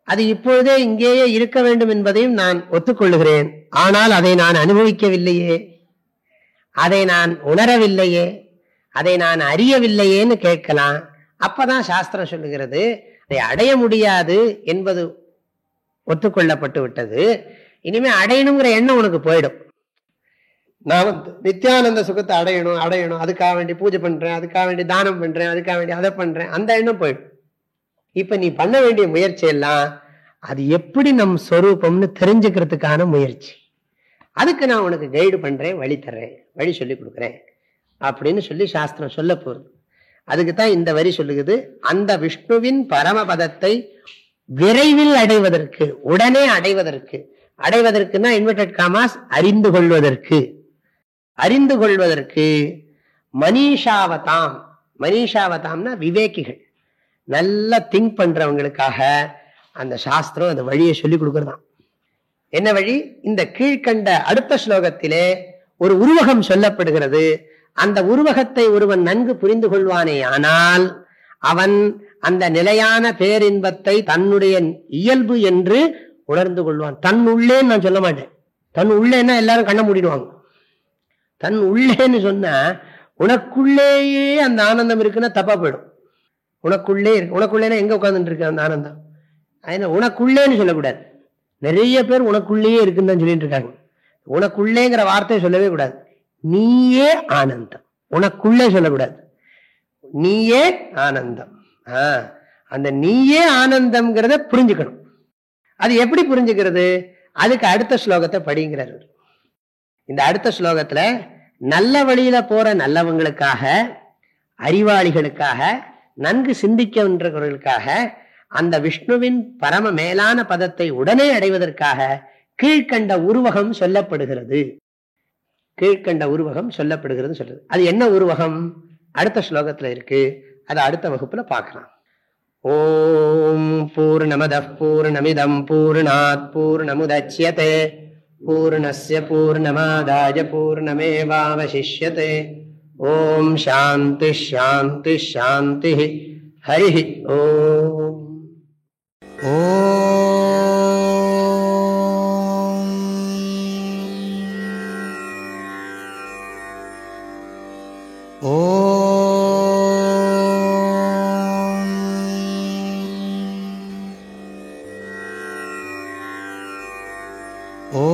அது இப்பொழுதே இங்கேயே இருக்க வேண்டும் என்பதையும் நான் ஒத்துக்கொள்ளுகிறேன். ஆனால் அதை நான் அனுபவிக்கவில்லையே, அதை நான் உணரவில்லையே, அதை நான் அறியவில்லையேன்னு கேட்கலாம். அப்பதான் சாஸ்திரம் சொல்லுகிறது, அதை அடைய முடியாது என்பது ஒத்துக்கொள்ளப்பட்டு விட்டது. இனிமே அடையணுங்கிற எண்ணம் உனக்கு போயிடும். நான் நித்தியானந்த சுகத்தை அடையணும் அதுக்காக வேண்டி பூஜை பண்றேன், அதுக்காக வேண்டி தானம் பண்றேன், அதுக்காக வேண்டி அதை பண்றேன், அந்த எண்ணம் போயிடும். இப்ப நீ பண்ண வேண்டிய முயற்சி எல்லாம் அது எப்படி நம் ஸ்வரூபம்னு தெரிஞ்சுக்கிறதுக்கான முயற்சி. அதுக்கு நான் உனக்கு கைடு பண்றேன், வழி தர்றேன், வழி சொல்லி கொடுக்குறேன் அப்படின்னு சொல்லி சாஸ்திரம் சொல்ல போகுது. அதுக்குத்தான் இந்த வரி சொல்லுகிறது. அந்த விஷ்ணுவின் பரமபதத்தை விரைவில் அடைவதற்கு, உடனே அடைவதற்குன்னா இன்வெர்டட் காமாஸ் அறிந்து கொள்வதற்கு மனிஷாவதாம்னா விவேகிகள், நல்லா திங்க் பண்றவங்களுக்காக அந்த சாஸ்திரம் அந்த வழியை சொல்லி கொடுக்கறதான். என்ன வழி? இந்த கீழ்கண்ட அடுத்த ஸ்லோகத்திலே ஒரு உருவகம் சொல்லப்படுகிறது. அந்த உருவகத்தை ஒருவன் நன்கு புரிந்து கொள்வானே ஆனால் அவன் அந்த நிலையான பேரின்பத்தை தன்னுடைய இயல்பு என்று உணர்ந்து கொள்வான். தன் உள்ளே நான் சொல்ல மாட்டேன், தன் உள்ளேன்னா எல்லாரும் கண்ண மூடிடுவாங்க. தன் உள்ளேன்னு சொன்னா உனக்குள்ளேயே அந்த ஆனந்தம் இருக்குன்னா தப்பா போயிடும். உனக்குள்ளேன்னா எங்க உட்கார்ந்துட்டு இருக்கு அந்த ஆனந்தம்? அதனால உனக்குள்ளேன்னு சொல்லக்கூடாது. நிறைய பேர் உனக்குள்ளேயே இருக்குன்னு தான் சொல்லிட்டு இருக்காங்க. உனக்குள்ளேங்கிற வார்த்தையை சொல்லவே கூடாது. நீயே ஆனந்தம், உனக்குள்ளே சொல்லக்கூடாது. நீயே ஆனந்தம். அந்த நீயே ஆனந்தம்ங்கிறத புரிஞ்சுக்கணும். அது எப்படி புரிஞ்சுக்கிறது? அதுக்கு அடுத்த ஸ்லோகத்தை படிங்கிறார். இந்த அடுத்த ஸ்லோகத்துல நல்ல வழியில போற நல்லவங்களுக்காக, அறிவாளிகளுக்காக, நன்கு சிந்திக்கின்றவர்களுக்காக, அந்த விஷ்ணுவின் பரம மேலான பதத்தை உடனே அடைவதற்காக கீழ்கண்ட உருவகம் சொல்லப்படுகிறது. சொல்றது. அது என்ன உருவகம்? அடுத்த ஸ்லோகத்துல இருக்கு. அதை அடுத்த வகுப்புல பார்க்கலாம். ஓம் பூர்ணமதః பூர்ணமிதம் பூர்ணாத் பூர்ணமுதச்யதே பூர்ணஸ்ய பூர்ணமாதாய பூர்ணமேவாவசிஷ்யதே. ஓம் சாந்தி சாந்தி சாந்தி. ஹரி ஓம். ஓ